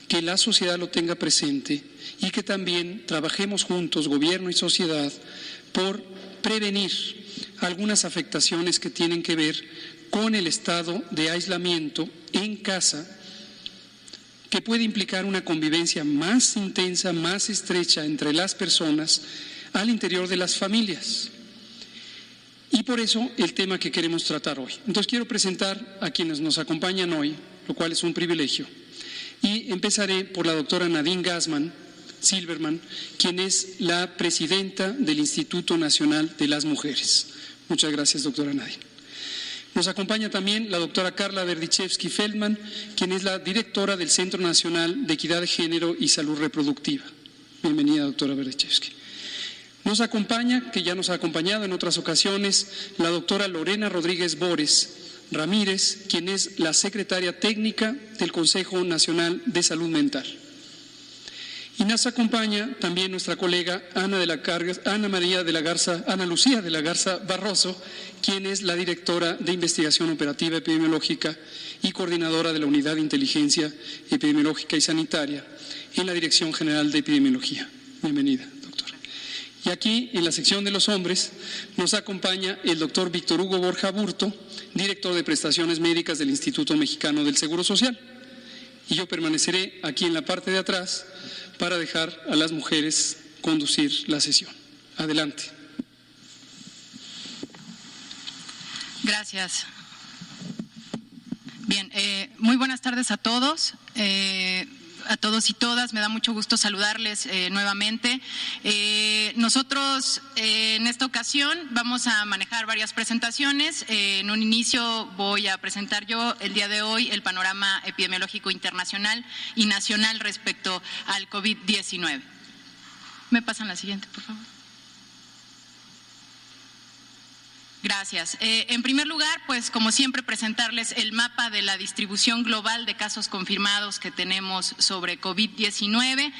que la sociedad lo tenga presente y que también trabajemos juntos, gobierno y sociedad, por prevenir algunas afectaciones que tienen que ver con el estado de aislamiento en casa, que puede implicar una convivencia más intensa, más estrecha entre las personas al interior de las familias. Y por eso el tema que queremos tratar hoy. Entonces quiero presentar a quienes nos acompañan hoy, lo cual es un privilegio. Y empezaré por la doctora Nadine Silberman, quien es la presidenta del Instituto Nacional de las Mujeres. Muchas gracias, doctora Nadine. Nos acompaña también la doctora Carla Berdichevsky-Feldman, quien es la directora del Centro Nacional de Equidad de Género y Salud Reproductiva. Bienvenida, doctora Berdichevsky. Nos acompaña, que ya nos ha acompañado en otras ocasiones, la doctora Lorena Rodríguez Bores Ramírez, quien es la secretaria técnica del Consejo Nacional de Salud Mental. Y nos acompaña también nuestra colega Ana Lucía de la Garza Barroso, quien es la directora de Investigación Operativa Epidemiológica y coordinadora de la Unidad de Inteligencia Epidemiológica y Sanitaria en la Dirección General de Epidemiología. Bienvenida, doctora. Y aquí, en la sección de los hombres, nos acompaña el doctor Víctor Hugo Borja Burto, director de Prestaciones Médicas del Instituto Mexicano del Seguro Social. Y yo permaneceré aquí en la parte de atrás para dejar a las mujeres conducir la sesión. Adelante. Gracias. Bien, muy buenas tardes a todos. A todos y todas, me da mucho gusto saludarles nuevamente. Nosotros en esta ocasión vamos a manejar varias presentaciones. En un inicio voy a presentar yo el día de hoy el panorama epidemiológico internacional y nacional respecto al COVID-19. ¿Me pasan la siguiente, por favor? Gracias. En primer lugar, pues como siempre, presentarles el mapa de la distribución global de casos confirmados que tenemos sobre COVID-19.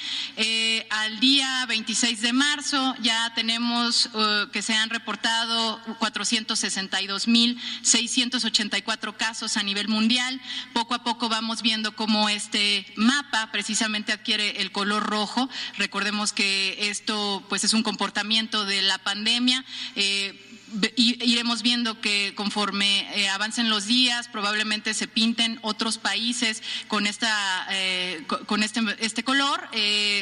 Al día 26 de marzo ya tenemos que se han reportado 462,684 casos a nivel mundial. Poco a poco vamos viendo cómo este mapa precisamente adquiere el color rojo. Recordemos que esto pues es un comportamiento de la pandemia. Iremos viendo que conforme avancen los días probablemente se pinten otros países con este color.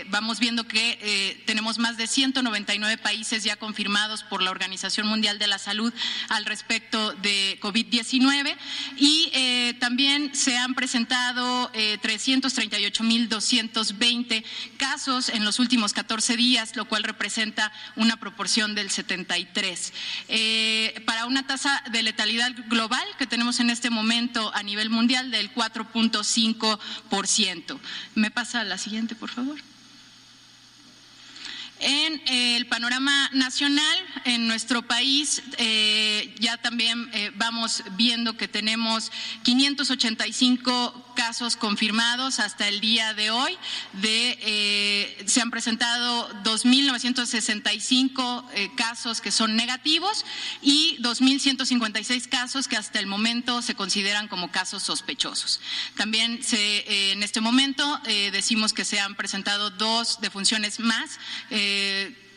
Vamos viendo que tenemos más de 199 países ya confirmados por la Organización Mundial de la Salud al respecto de COVID-19 y también se han presentado 338,220 casos en los últimos 14 días, lo cual representa una proporción del 73%. para una tasa de letalidad global que tenemos en este momento a nivel mundial del 4.5%. ¿Me pasa la siguiente, por favor? En el panorama nacional, en nuestro país, ya también vamos viendo que tenemos 585 casos confirmados hasta el día de hoy. Se han presentado 2.965 casos que son negativos y 2.156 casos que hasta el momento se consideran como casos sospechosos. También en este momento decimos que se han presentado 2 defunciones más,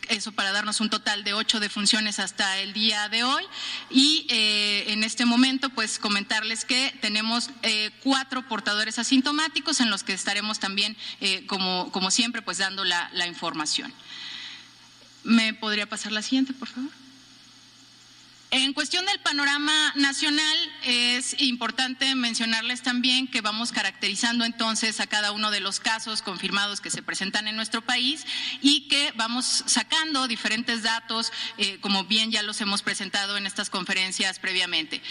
eso para darnos un total de 8 defunciones hasta el día de hoy. Y en este momento, pues comentarles que tenemos 4 portadores asintomáticos en los que estaremos también, como siempre, pues dando la información. ¿Me podría pasar la siguiente, por favor? En cuestión del panorama nacional, es importante mencionarles también que vamos caracterizando entonces a cada uno de los casos confirmados que se presentan en nuestro país y que vamos sacando diferentes datos, como bien ya los hemos presentado en estas conferencias previamente.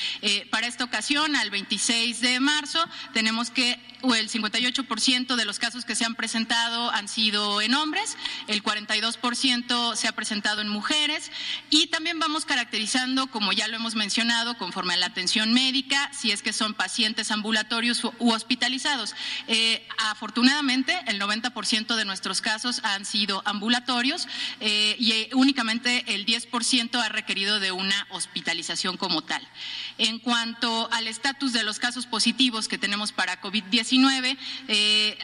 Para esta ocasión, al 26 de marzo, tenemos que el 58% de los casos que se han presentado han sido en hombres, el 42% se ha presentado en mujeres y también vamos caracterizando, como ya lo hemos mencionado, conforme a la atención médica, si es que son pacientes ambulatorios u hospitalizados. Afortunadamente, el 90% de nuestros casos han sido ambulatorios y únicamente el 10% ha requerido de una hospitalización como tal. En cuanto al estatus de los casos positivos que tenemos para COVID-19,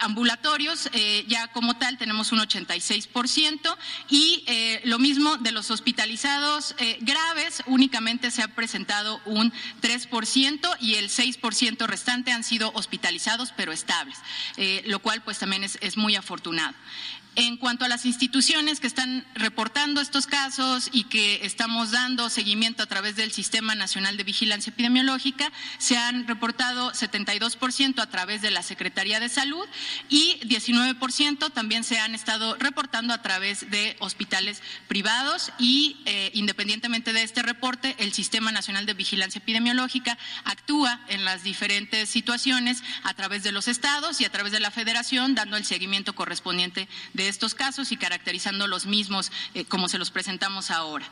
ambulatorios, ya como tal tenemos un 86% y lo mismo de los hospitalizados graves, únicamente se ha presentado un 3% y el 6% restante han sido hospitalizados pero estables, lo cual pues también es muy afortunado. En cuanto a las instituciones que están reportando estos casos y que estamos dando seguimiento a través del Sistema Nacional de Vigilancia Epidemiológica, se han reportado 72% a través de la Secretaría de Salud y 19% también se han estado reportando a través de hospitales privados y independientemente de este reporte, el Sistema Nacional de Vigilancia Epidemiológica actúa en las diferentes situaciones a través de los estados y a través de la Federación, dando el seguimiento correspondiente de estos casos y caracterizando los mismos como se los presentamos ahora.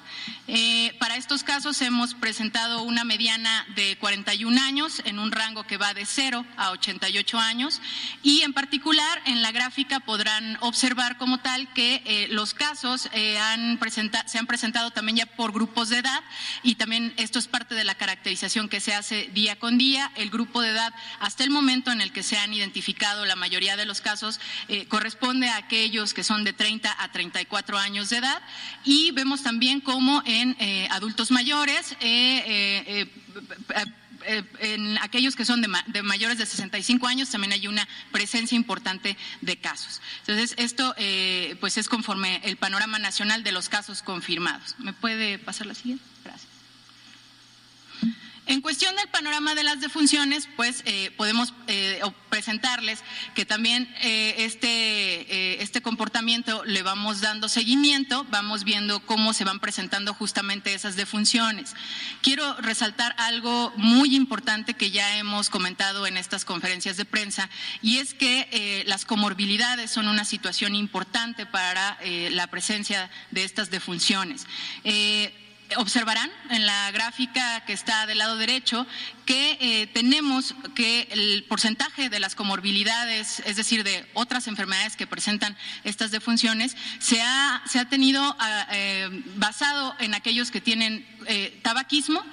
Para estos casos hemos presentado una mediana de 41 años en un rango que va de 0 a 88 años y en particular en la gráfica podrán observar como tal que los casos se han presentado también ya por grupos de edad y también esto es parte de la caracterización que se hace día con día. El grupo de edad hasta el momento en el que se han identificado la mayoría de los casos corresponde a aquellos que son de 30 a 34 años de edad y vemos también como en adultos mayores, en aquellos que son de mayores de 65 años también hay una presencia importante de casos. Entonces esto pues es conforme el panorama nacional de los casos confirmados. ¿Me puede pasar la siguiente? Gracias. En cuestión del panorama de las defunciones, pues podemos presentarles que también este comportamiento le vamos dando seguimiento, vamos viendo cómo se van presentando justamente esas defunciones. Quiero resaltar algo muy importante que ya hemos comentado en estas conferencias de prensa y es que las comorbilidades son una situación importante para la presencia de estas defunciones. Observarán en la gráfica que está del lado derecho que tenemos que el porcentaje de las comorbilidades, es decir, de otras enfermedades que presentan estas defunciones, se ha tenido basado en aquellos que tienen tabaquismo.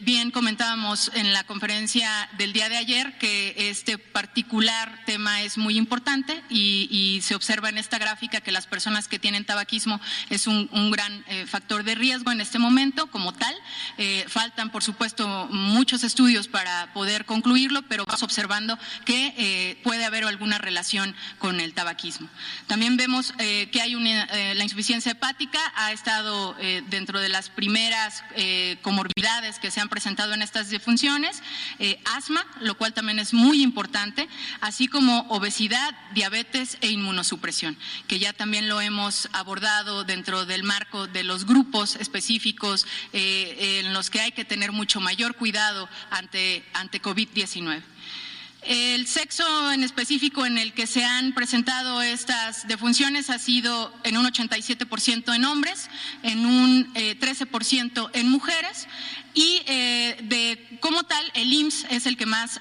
Bien comentábamos en la conferencia del día de ayer que este particular tema es muy importante y se observa en esta gráfica que las personas que tienen tabaquismo es un gran factor de riesgo en este momento como tal. Faltan, por supuesto, muchos estudios para poder concluirlo, pero vamos observando que puede haber alguna relación con el tabaquismo. También vemos que hay la insuficiencia hepática, ha estado dentro de las primeras comorbilidades que se han presentado en estas defunciones, asma, lo cual también es muy importante, así como obesidad, diabetes e inmunosupresión, que ya también lo hemos abordado dentro del marco de los grupos específicos específicos en los que hay que tener mucho mayor cuidado ante COVID-19. El sexo en específico en el que se han presentado estas defunciones ha sido en un 87% en hombres, en un 13% en mujeres, y como tal el IMSS es el que más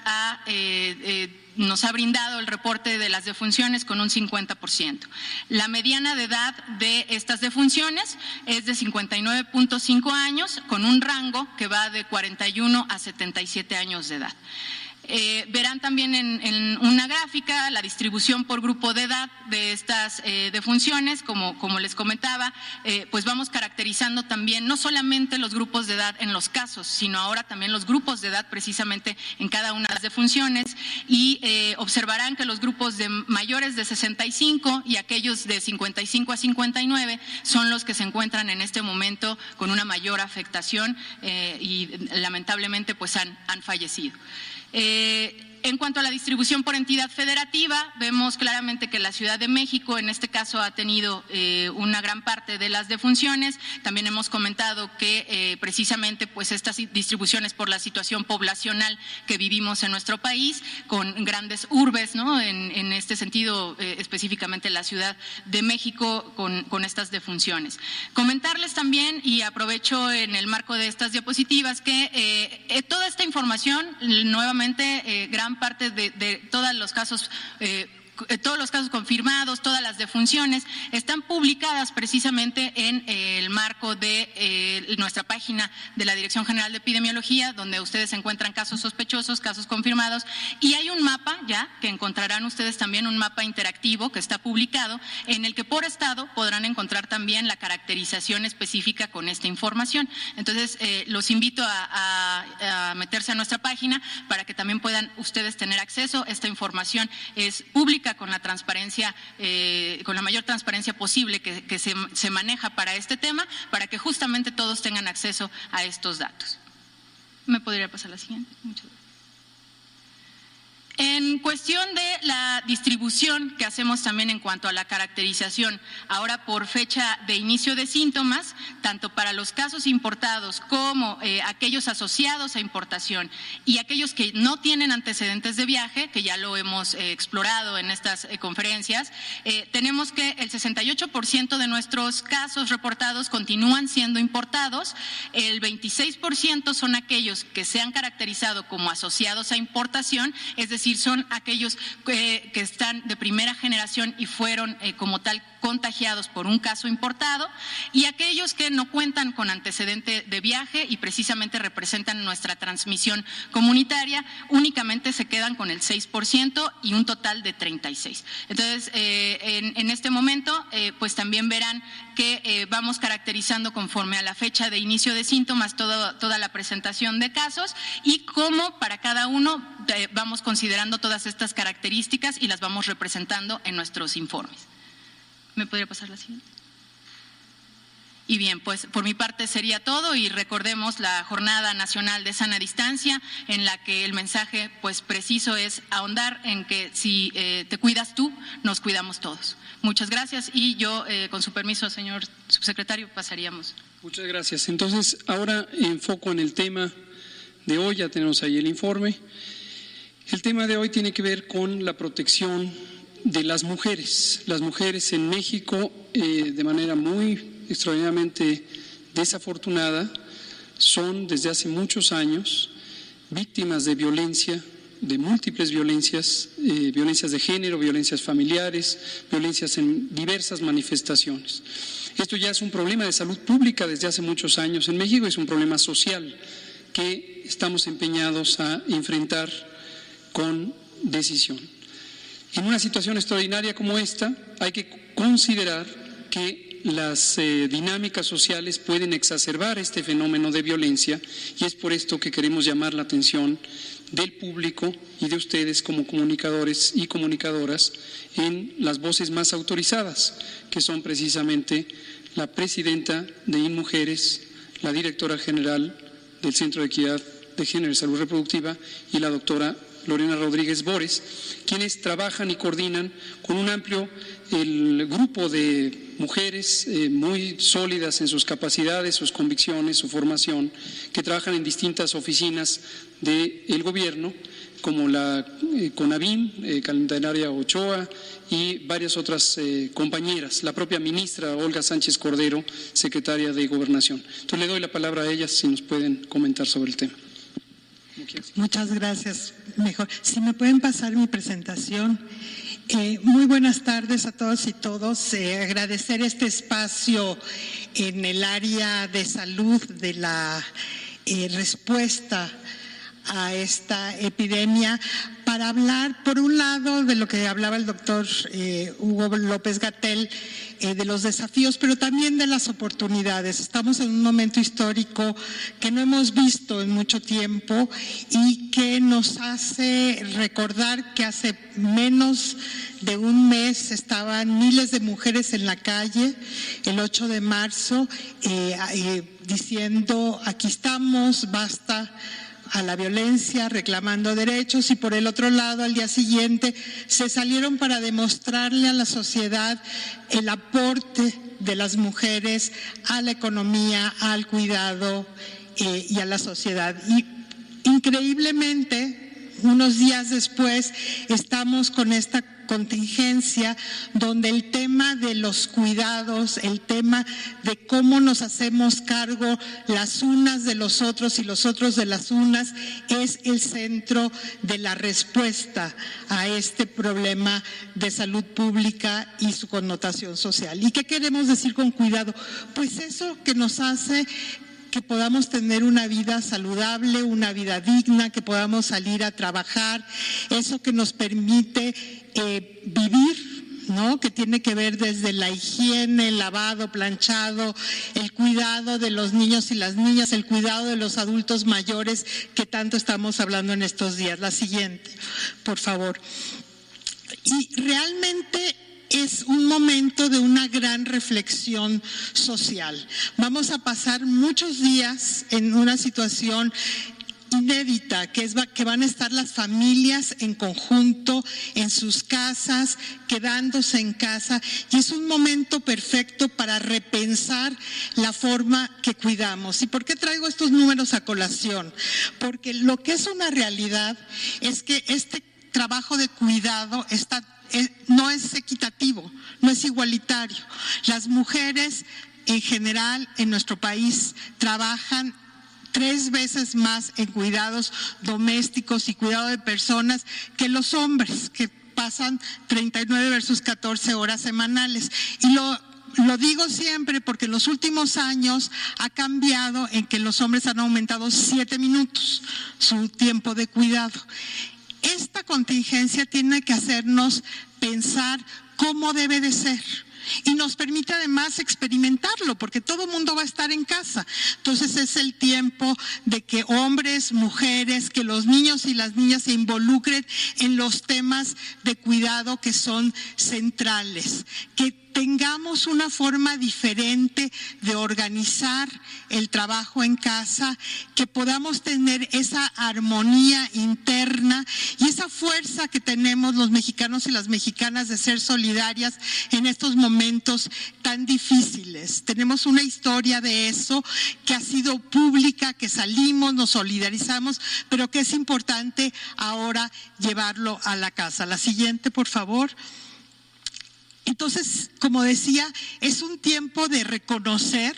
nos ha brindado el reporte de las defunciones con un 50%. La mediana de edad de estas defunciones es de 59.5 años, con un rango que va de 41 a 77 años de edad. Verán también en una gráfica la distribución por grupo de edad de estas defunciones, como les comentaba, pues vamos caracterizando también no solamente los grupos de edad en los casos, sino ahora también los grupos de edad precisamente en cada una de las defunciones, y observarán que los grupos de mayores de 65 y aquellos de 55 a 59 son los que se encuentran en este momento con una mayor afectación y lamentablemente pues han fallecido. En cuanto a la distribución por entidad federativa, vemos claramente que la Ciudad de México en este caso ha tenido una gran parte de las defunciones. También hemos comentado que precisamente pues estas distribuciones por la situación poblacional que vivimos en nuestro país, con grandes urbes, ¿no? En este sentido específicamente la Ciudad de México con estas defunciones. Comentarles también, y aprovecho en el marco de estas diapositivas, que toda esta información, nuevamente gran parte de todos los casos confirmados, todas las defunciones, están publicadas precisamente en el marco de nuestra página de la Dirección General de Epidemiología, donde ustedes encuentran casos sospechosos, casos confirmados, y hay un mapa ya que encontrarán ustedes también, un mapa interactivo que está publicado, en el que por estado podrán encontrar también la caracterización específica con esta información. Entonces, los invito a meterse a nuestra página para que también puedan ustedes tener acceso. Esta información es pública, con la transparencia, con la mayor transparencia posible que se maneja para este tema, para que justamente todos tengan acceso a estos datos. ¿Me podría pasar la siguiente? Muchas gracias. En cuestión de la distribución que hacemos también en cuanto a la caracterización, ahora por fecha de inicio de síntomas, tanto para los casos importados como aquellos asociados a importación y aquellos que no tienen antecedentes de viaje, que ya lo hemos explorado en estas conferencias, tenemos que el 68% de nuestros casos reportados continúan siendo importados, el 26% son aquellos que se han caracterizado como asociados a importación, es decir, son aquellos que están de primera generación y fueron como tal contagiados por un caso importado, y aquellos que no cuentan con antecedente de viaje y precisamente representan nuestra transmisión comunitaria, únicamente se quedan con el 6% y un total de 36. Entonces, en este momento, pues también verán que vamos caracterizando conforme a la fecha de inicio de síntomas toda la presentación de casos, y cómo para cada uno vamos considerando todas estas características y las vamos representando en nuestros informes. ¿Me podría pasar la siguiente? Y bien, pues por mi parte sería todo, y recordemos la Jornada Nacional de Sana Distancia, en la que el mensaje pues preciso es ahondar en que si te cuidas tú, nos cuidamos todos. Muchas gracias, y yo con su permiso, señor subsecretario, pasaríamos. Muchas gracias. Entonces, ahora enfoco en el tema de hoy, ya tenemos ahí el informe. El tema de hoy tiene que ver con la protección de las mujeres. Las mujeres en México, de manera muy extraordinariamente desafortunada, son desde hace muchos años víctimas de violencia, de múltiples violencias, violencias de género, violencias familiares, violencias en diversas manifestaciones. Esto ya es un problema de salud pública desde hace muchos años en México, es un problema social que estamos empeñados a enfrentar con decisión. En una situación extraordinaria como esta, hay que considerar que las dinámicas sociales pueden exacerbar este fenómeno de violencia, y es por esto que queremos llamar la atención del público y de ustedes como comunicadores y comunicadoras en las voces más autorizadas, que son precisamente la presidenta de InMujeres, la directora general del Centro de Equidad de Género y Salud Reproductiva, y la doctora Lorena Rodríguez Bores, quienes trabajan y coordinan con un amplio grupo de mujeres muy sólidas en sus capacidades, sus convicciones, su formación, que trabajan en distintas oficinas del gobierno, como la CONAVIM, Candelaria Ochoa, y varias otras compañeras, la propia ministra Olga Sánchez Cordero, secretaria de Gobernación. Entonces le doy la palabra a ellas si nos pueden comentar sobre el tema. Muchas gracias. Mejor, si me pueden pasar mi presentación. Muy buenas tardes a todos y todos. Agradecer este espacio en el área de salud de la respuesta a esta epidemia para hablar, por un lado, de lo que hablaba el doctor Hugo López-Gatell, de los desafíos, pero también de las oportunidades. Estamos en un momento histórico que no hemos visto en mucho tiempo y que nos hace recordar que hace menos de un mes estaban miles de mujeres en la calle, el 8 de marzo, diciendo: aquí estamos, basta a la violencia, reclamando derechos, y por el otro lado, al día siguiente, se salieron para demostrarle a la sociedad el aporte de las mujeres a la economía, al cuidado y a la sociedad. Y increíblemente, unos días después, estamos con esta contingencia donde el tema de los cuidados, el tema de cómo nos hacemos cargo las unas de los otros y los otros de las unas, es el centro de la respuesta a este problema de salud pública y su connotación social. ¿Y qué queremos decir con cuidado? Pues eso que nos hace que podamos tener una vida saludable, una vida digna, que podamos salir a trabajar, eso que nos permite vivir, ¿no? Que tiene que ver desde la higiene, el lavado, planchado, el cuidado de los niños y las niñas, el cuidado de los adultos mayores, que tanto estamos hablando en estos días. La siguiente, por favor. Y realmente es un momento de una gran reflexión social. Vamos a pasar muchos días en una situación inédita, que van a estar las familias en conjunto, en sus casas, quedándose en casa, y es un momento perfecto para repensar la forma que cuidamos. ¿Y por qué traigo estos números a colación? Porque lo que es una realidad es que este trabajo de cuidado no es equitativo, no es igualitario. Las mujeres en general en nuestro país trabajan 3 veces más en cuidados domésticos y cuidado de personas que los hombres, que pasan 39 versus 14 horas semanales. Y lo digo siempre porque en los últimos años ha cambiado en que los hombres han aumentado 7 minutos su tiempo de cuidado. Esta contingencia tiene que hacernos pensar cómo debe de ser. Y nos permite además experimentarlo, porque todo el mundo va a estar en casa. Entonces es el tiempo de que hombres, mujeres, que los niños y las niñas se involucren en los temas de cuidado que son centrales, que tengamos una forma diferente de organizar el trabajo en casa, que podamos tener esa armonía interna y esa fuerza que tenemos los mexicanos y las mexicanas de ser solidarias en estos momentos tan difíciles. Tenemos una historia de eso que ha sido pública, que salimos, nos solidarizamos, pero que es importante ahora llevarlo a la casa. La siguiente, por favor. Entonces, como decía, es un tiempo de reconocer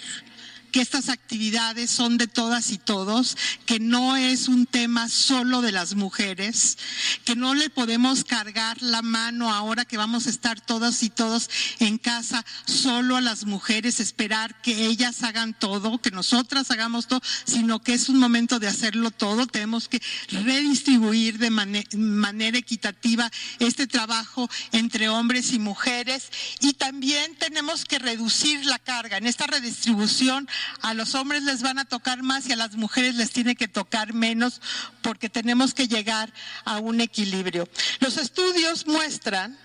que estas actividades son de todas y todos, que no es un tema solo de las mujeres, que no le podemos cargar la mano ahora que vamos a estar todas y todos en casa solo a las mujeres, esperar que ellas hagan todo, que nosotras hagamos todo, sino que es un momento de hacerlo todo. Tenemos que redistribuir de manera equitativa este trabajo entre hombres y mujeres, y también tenemos que reducir la carga. En esta redistribución a los hombres les van a tocar más y a las mujeres les tiene que tocar menos, porque tenemos que llegar a un equilibrio. Los estudios muestran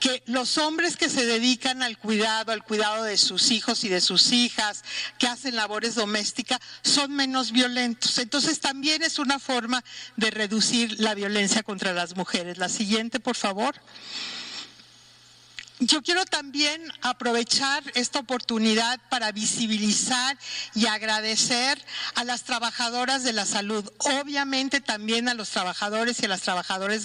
que los hombres que se dedican al cuidado de sus hijos y de sus hijas, que hacen labores domésticas, son menos violentos. Entonces también es una forma de reducir la violencia contra las mujeres. La siguiente, por favor. Yo quiero también aprovechar esta oportunidad para visibilizar y agradecer a las trabajadoras de la salud, obviamente también a los trabajadores y a las trabajadoras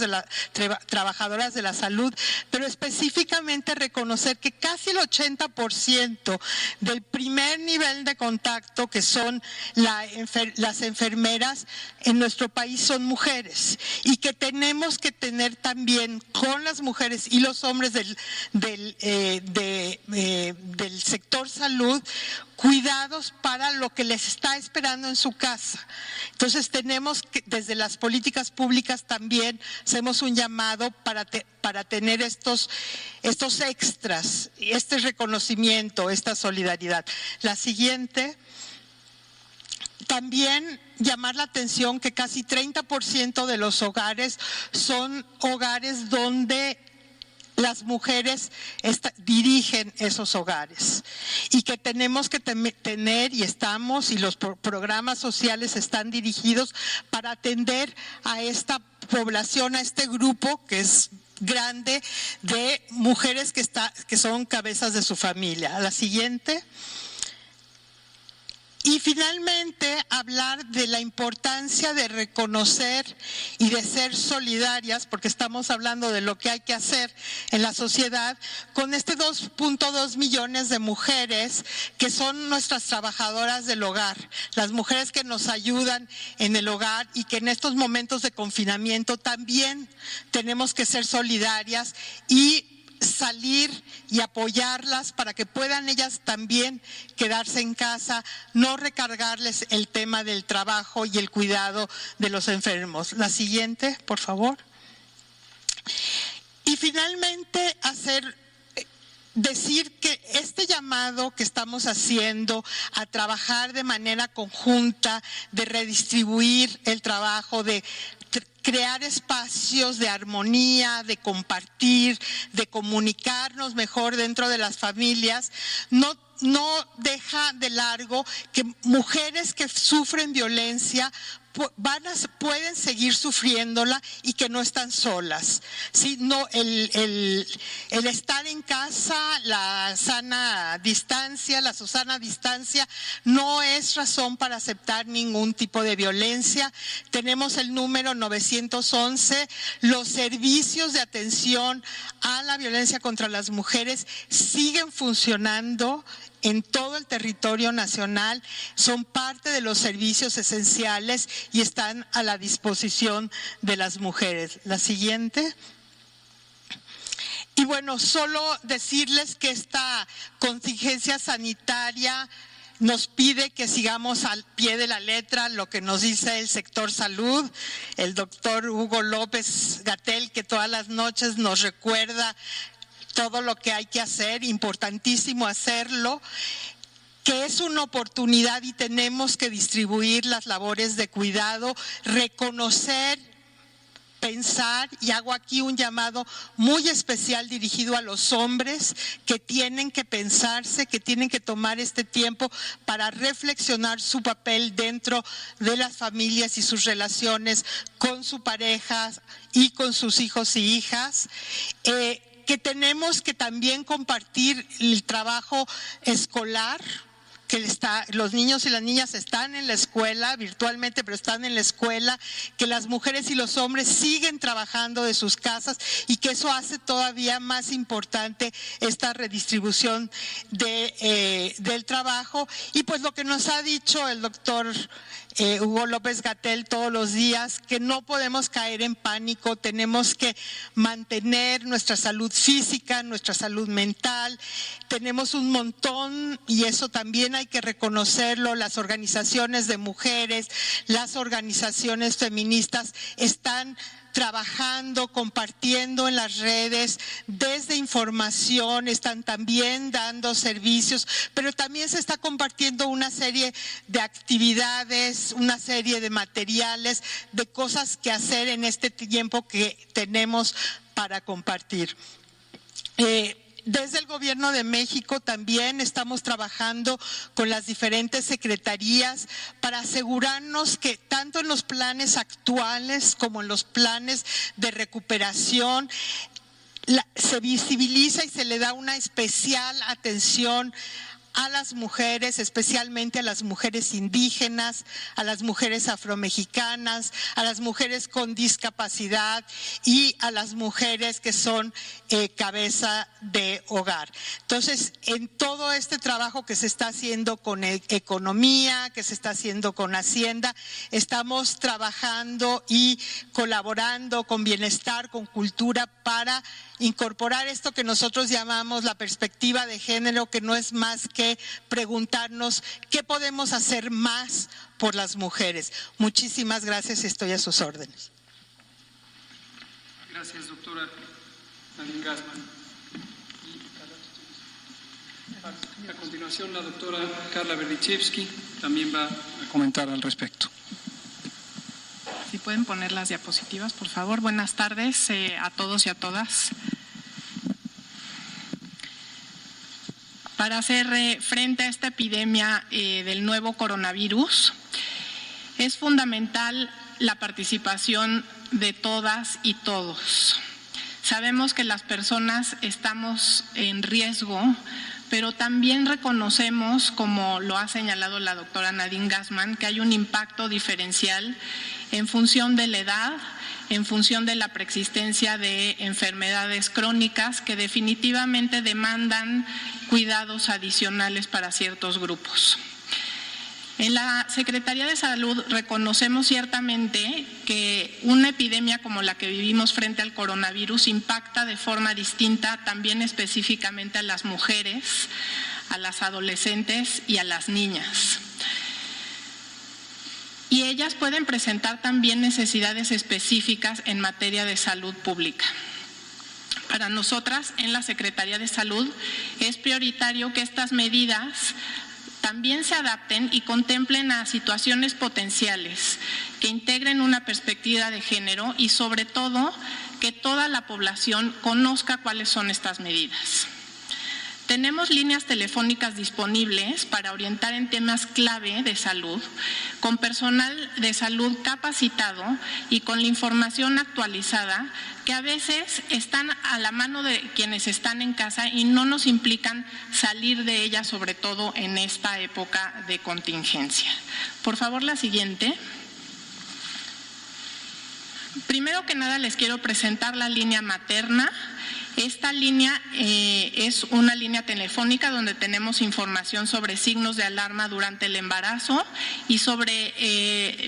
de la salud, pero específicamente reconocer que casi el 80% del primer nivel de contacto, que son las enfermeras en nuestro país, son mujeres, y que tenemos que tener también con las mujeres y los hombres del sector salud cuidados para lo que les está esperando en su casa. Entonces tenemos que, desde las políticas públicas también hacemos un llamado para tener estos extras, este reconocimiento, esta solidaridad. La siguiente, también llamar la atención que casi 30% de los hogares son hogares donde las mujeres dirigen esos hogares, y que tenemos que tener, y los programas sociales están dirigidos para atender a esta población, a este grupo que es grande de mujeres que son cabezas de su familia. La siguiente. Y finalmente, hablar de la importancia de reconocer y de ser solidarias, porque estamos hablando de lo que hay que hacer en la sociedad, con 2.2 millones de mujeres que son nuestras trabajadoras del hogar, las mujeres que nos ayudan en el hogar y que en estos momentos de confinamiento también tenemos que ser solidarias y salir y apoyarlas para que puedan ellas también quedarse en casa, no recargarles el tema del trabajo y el cuidado de los enfermos. La siguiente, por favor. Y finalmente decir que este llamado que estamos haciendo a trabajar de manera conjunta, de redistribuir el trabajo, de crear espacios de armonía, de compartir, de comunicarnos mejor dentro de las familias, no deja de largo que mujeres que sufren violencia pueden seguir sufriéndola y que no están solas. ¿Sí? No, el estar en casa, la sana distancia, la Susana distancia, no es razón para aceptar ningún tipo de violencia. Tenemos el número 911, los servicios de atención a la violencia contra las mujeres siguen funcionando en todo el territorio nacional, son parte de los servicios esenciales y están a la disposición de las mujeres. La siguiente. Y bueno, solo decirles que esta contingencia sanitaria nos pide que sigamos al pie de la letra lo que nos dice el sector salud, el doctor Hugo López-Gatell, que todas las noches nos recuerda todo lo que hay que hacer, importantísimo hacerlo, que es una oportunidad y tenemos que distribuir las labores de cuidado, reconocer, pensar, y hago aquí un llamado muy especial dirigido a los hombres que tienen que pensarse, que tienen que tomar este tiempo para reflexionar su papel dentro de las familias y sus relaciones con su pareja y con sus hijos y hijas. Que tenemos que también compartir el trabajo escolar, que los niños y las niñas están en la escuela virtualmente, pero están en la escuela, que las mujeres y los hombres siguen trabajando de sus casas y que eso hace todavía más importante esta redistribución del trabajo. Y pues lo que nos ha dicho el doctor Hugo López-Gatell todos los días, que no podemos caer en pánico, tenemos que mantener nuestra salud física, nuestra salud mental. Tenemos un montón, y eso también hay que reconocerlo, las organizaciones de mujeres, las organizaciones feministas están trabajando, compartiendo en las redes, desde información, están también dando servicios, pero también se está compartiendo una serie de actividades, una serie de materiales, de cosas que hacer en este tiempo que tenemos para compartir. Desde el Gobierno de México también estamos trabajando con las diferentes secretarías para asegurarnos que tanto en los planes actuales como en los planes de recuperación se visibiliza y se le da una especial atención a las mujeres, especialmente a las mujeres indígenas, a las mujeres afromexicanas, a las mujeres con discapacidad y a las mujeres que son cabeza de hogar. Entonces, en todo este trabajo que se está haciendo con economía, que se está haciendo con Hacienda, estamos trabajando y colaborando con bienestar, con cultura, para incorporar esto que nosotros llamamos la perspectiva de género, que no es más que preguntarnos qué podemos hacer más por las mujeres. Muchísimas gracias, estoy a sus órdenes. Gracias, doctora Nadine Gassmann. A continuación, la doctora Carla Berdichevsky también va a comentar al respecto. Si pueden poner las diapositivas, por favor. Buenas tardes a todos y a todas. Para hacer frente a esta epidemia del nuevo coronavirus, es fundamental la participación de todas y todos. Sabemos que las personas estamos en riesgo, pero también reconocemos, como lo ha señalado la doctora Nadine Gassmann, que hay un impacto diferencial en función de la edad, en función de la preexistencia de enfermedades crónicas que definitivamente demandan cuidados adicionales para ciertos grupos. En la Secretaría de Salud reconocemos ciertamente que una epidemia como la que vivimos frente al coronavirus impacta de forma distinta también específicamente a las mujeres, a las adolescentes y a las niñas. Y ellas pueden presentar también necesidades específicas en materia de salud pública. Para nosotras, en la Secretaría de Salud, es prioritario que estas medidas también se adapten y contemplen a situaciones potenciales, que integren una perspectiva de género y, sobre todo, que toda la población conozca cuáles son estas medidas. Tenemos líneas telefónicas disponibles para orientar en temas clave de salud, con personal de salud capacitado y con la información actualizada, que a veces están a la mano de quienes están en casa y no nos implican salir de ella, sobre todo en esta época de contingencia. Por favor, la siguiente. Primero que nada les quiero presentar la línea materna. Esta línea es una línea telefónica donde tenemos información sobre signos de alarma durante el embarazo y sobre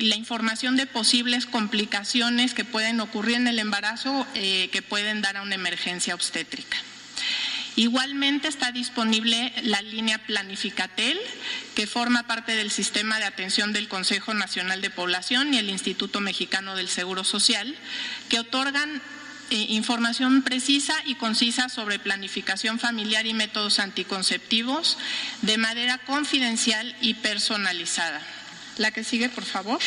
la información de posibles complicaciones que pueden ocurrir en el embarazo que pueden dar a una emergencia obstétrica. Igualmente está disponible la línea Planificatel, que forma parte del sistema de atención del Consejo Nacional de Población y el Instituto Mexicano del Seguro Social, que otorgan información precisa y concisa sobre planificación familiar y métodos anticonceptivos de manera confidencial y personalizada. La que sigue, por favor.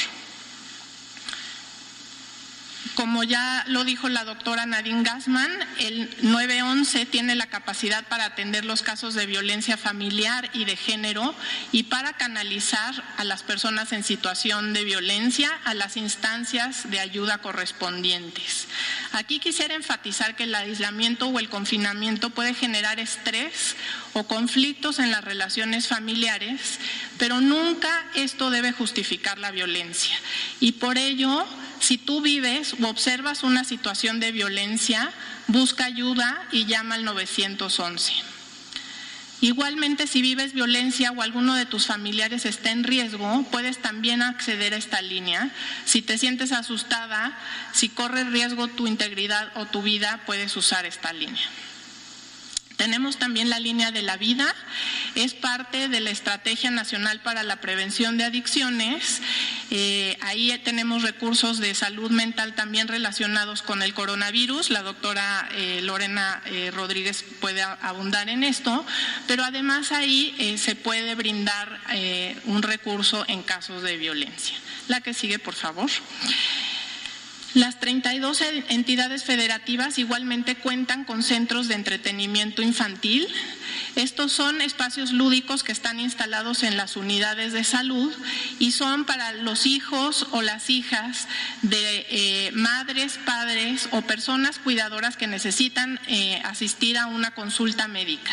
Como ya lo dijo la doctora Nadine Gassmann, el 911 tiene la capacidad para atender los casos de violencia familiar y de género y para canalizar a las personas en situación de violencia a las instancias de ayuda correspondientes. Aquí quisiera enfatizar que el aislamiento o el confinamiento puede generar estrés o conflictos en las relaciones familiares, pero nunca esto debe justificar la violencia. Y por ello, si tú vives o observas una situación de violencia, busca ayuda y llama al 911. Igualmente, si vives violencia o alguno de tus familiares está en riesgo, puedes también acceder a esta línea. Si te sientes asustada, si corre riesgo tu integridad o tu vida, puedes usar esta línea. Tenemos también la línea de la vida, es parte de la Estrategia Nacional para la Prevención de Adicciones. Ahí tenemos recursos de salud mental también relacionados con el coronavirus. La doctora Lorena Rodríguez puede abundar en esto, pero además ahí se puede brindar un recurso en casos de violencia. La que sigue, por favor. Las 32 entidades federativas igualmente cuentan con centros de entretenimiento infantil Estos son espacios lúdicos que están instalados en las unidades de salud y son para los hijos o las hijas de madres, padres o personas cuidadoras que necesitan asistir a una consulta médica.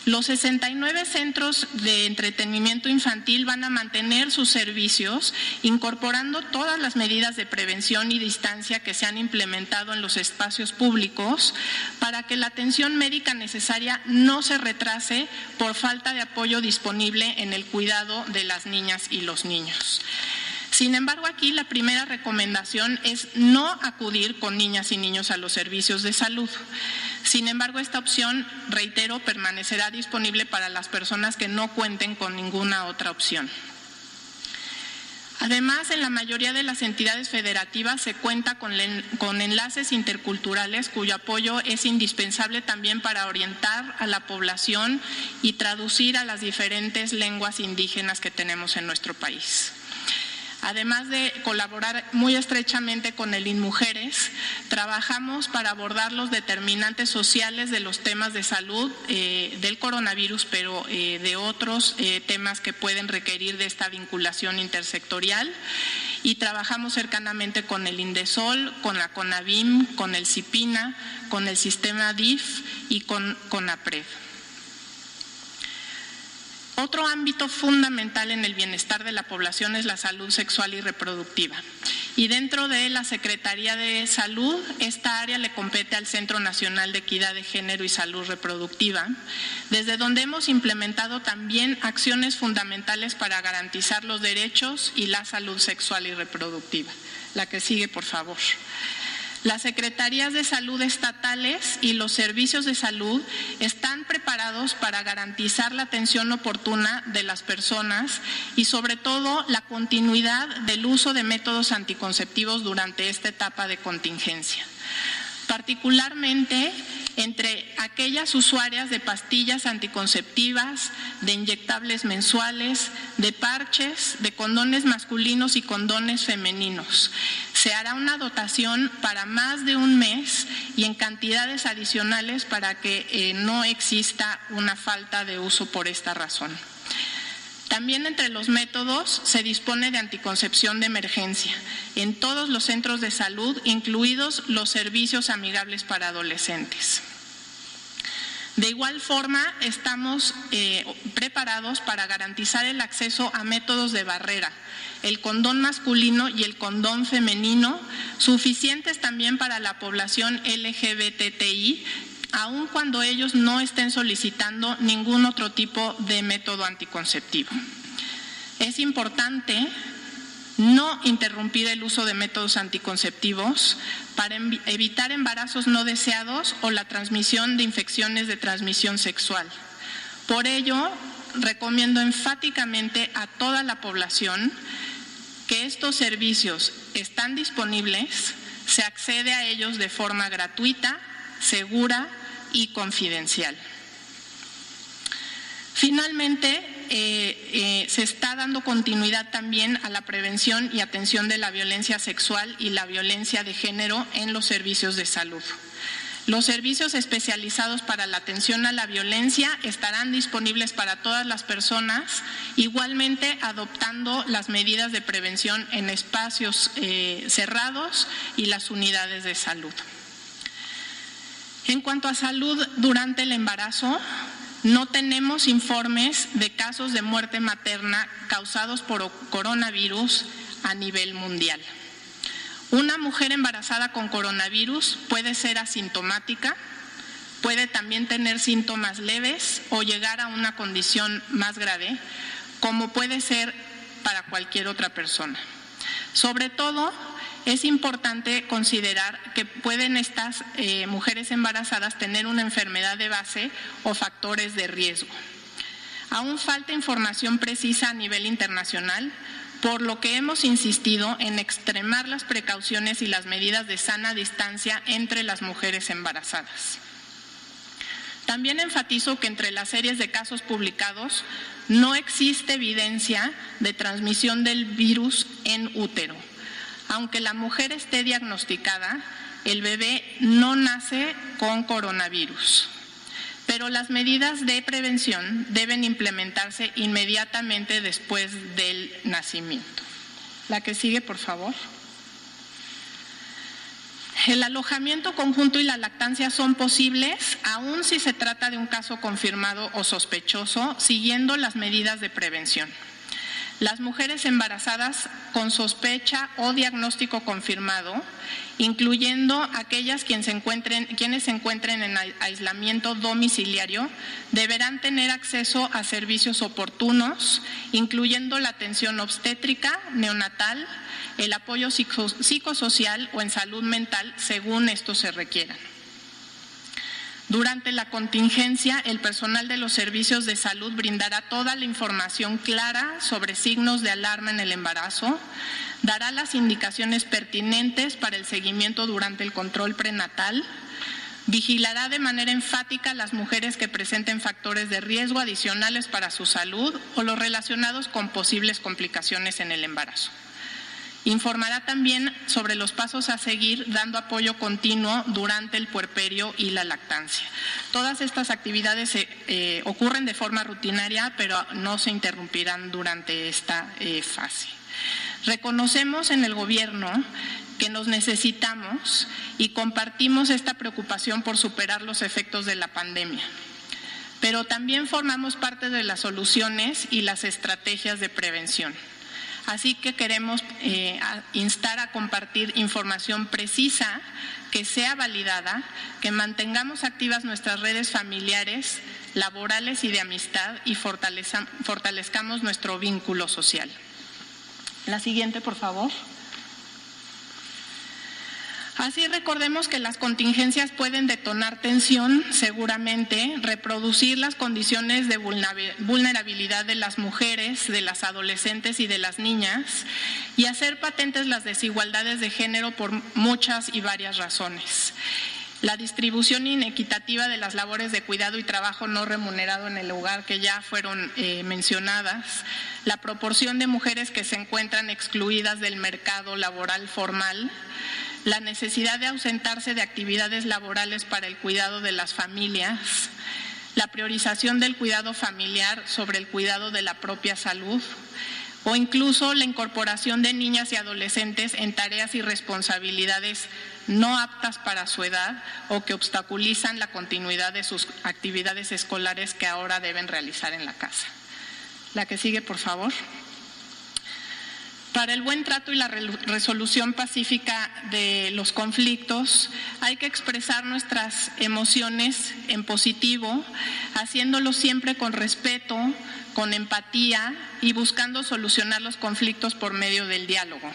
Los 69 centros de entretenimiento infantil van a mantener sus servicios incorporando todas las medidas de prevención y distancia que se han implementado en los espacios públicos para que la atención médica necesaria no se retrase por falta de apoyo disponible en el cuidado de las niñas y los niños. Sin embargo, aquí la primera recomendación es no acudir con niñas y niños a los servicios de salud. Sin embargo, esta opción, reitero, permanecerá disponible para las personas que no cuenten con ninguna otra opción. Además, en la mayoría de las entidades federativas se cuenta con enlaces interculturales cuyo apoyo es indispensable también para orientar a la población y traducir a las diferentes lenguas indígenas que tenemos en nuestro país. Además de colaborar muy estrechamente con el INMujeres, trabajamos para abordar los determinantes sociales de los temas de salud del coronavirus, pero de otros temas que pueden requerir de esta vinculación intersectorial. Y trabajamos cercanamente con el INDESOL, con la CONAVIM, con el CIPINA, con el sistema DIF y con CONAPRED. Otro ámbito fundamental en el bienestar de la población es la salud sexual y reproductiva. Y dentro de la Secretaría de Salud, esta área le compete al Centro Nacional de Equidad de Género y Salud Reproductiva, desde donde hemos implementado también acciones fundamentales para garantizar los derechos y la salud sexual y reproductiva. La que sigue, por favor. Las secretarías de salud estatales y los servicios de salud están preparados para garantizar la atención oportuna de las personas y sobre todo la continuidad del uso de métodos anticonceptivos durante esta etapa de contingencia. Particularmente entre aquellas usuarias de pastillas anticonceptivas, de inyectables mensuales, de parches, de condones masculinos y condones femeninos. Se hará una dotación para más de un mes y en cantidades adicionales para que no exista una falta de uso por esta razón. También entre los métodos se dispone de anticoncepción de emergencia en todos los centros de salud, incluidos los servicios amigables para adolescentes. De igual forma, estamos preparados para garantizar el acceso a métodos de barrera, el condón masculino y el condón femenino, suficientes también para la población LGBTI, aun cuando ellos no estén solicitando ningún otro tipo de método anticonceptivo. Es importante no interrumpir el uso de métodos anticonceptivos para evitar embarazos no deseados o la transmisión de infecciones de transmisión sexual. Por ello, recomiendo enfáticamente a toda la población que estos servicios están disponibles, se accede a ellos de forma gratuita, segura y confidencial. Finalmente, se está dando continuidad también a la prevención y atención de la violencia sexual y la violencia de género en los servicios de salud. Los servicios especializados para la atención a la violencia estarán disponibles para todas las personas, igualmente adoptando las medidas de prevención en espacios cerrados y las unidades de salud. En cuanto a salud durante el embarazo, no tenemos informes de casos de muerte materna causados por coronavirus a nivel mundial. Una mujer embarazada con coronavirus puede ser asintomática, puede también tener síntomas leves o llegar a una condición más grave, como puede ser para cualquier otra persona. Sobre todo, es importante considerar que pueden estas mujeres embarazadas tener una enfermedad de base o factores de riesgo. Aún falta información precisa a nivel internacional, por lo que hemos insistido en extremar las precauciones y las medidas de sana distancia entre las mujeres embarazadas. También enfatizo que entre las series de casos publicados no existe evidencia de transmisión del virus en útero. Aunque la mujer esté diagnosticada, el bebé no nace con coronavirus. pero las medidas de prevención deben implementarse inmediatamente después del nacimiento. La que sigue, por favor. El alojamiento conjunto y la lactancia son posibles, aun si se trata de un caso confirmado o sospechoso, siguiendo las medidas de prevención. Las mujeres embarazadas con sospecha o diagnóstico confirmado, incluyendo aquellas quienes se encuentren en aislamiento domiciliario, deberán tener acceso a servicios oportunos, incluyendo la atención obstétrica, neonatal, el apoyo psicosocial o en salud mental, según esto se requiera. Durante la contingencia, el personal de los servicios de salud brindará toda la información clara sobre signos de alarma en el embarazo, dará las indicaciones pertinentes para el seguimiento durante el control prenatal, vigilará de manera enfática a las mujeres que presenten factores de riesgo adicionales para su salud o los relacionados con posibles complicaciones en el embarazo. Informará también sobre los pasos a seguir, dando apoyo continuo durante el puerperio y la lactancia. Todas estas actividades ocurren de forma rutinaria, pero no se interrumpirán durante esta fase. Reconocemos en el Gobierno que nos necesitamos y compartimos esta preocupación por superar los efectos de la pandemia, pero también formamos parte de las soluciones y las estrategias de prevención. Así que queremos instar a compartir información precisa, que sea validada, que mantengamos activas nuestras redes familiares, laborales y de amistad y fortalezcamos nuestro vínculo social. La siguiente, por favor. Así recordemos que las contingencias pueden detonar tensión, seguramente, reproducir las condiciones de vulnerabilidad de las mujeres, de las adolescentes y de las niñas y hacer patentes las desigualdades de género por muchas y varias razones. La distribución inequitativa de las labores de cuidado y trabajo no remunerado en el hogar, que ya fueron mencionadas, la proporción de mujeres que se encuentran excluidas del mercado laboral formal, la necesidad de ausentarse de actividades laborales para el cuidado de las familias, la priorización del cuidado familiar sobre el cuidado de la propia salud, o incluso la incorporación de niñas y adolescentes en tareas y responsabilidades no aptas para su edad o que obstaculizan la continuidad de sus actividades escolares que ahora deben realizar en la casa. La que sigue, por favor. Para el buen trato y la resolución pacífica de los conflictos, hay que expresar nuestras emociones en positivo, haciéndolo siempre con respeto, con empatía y buscando solucionar los conflictos por medio del diálogo.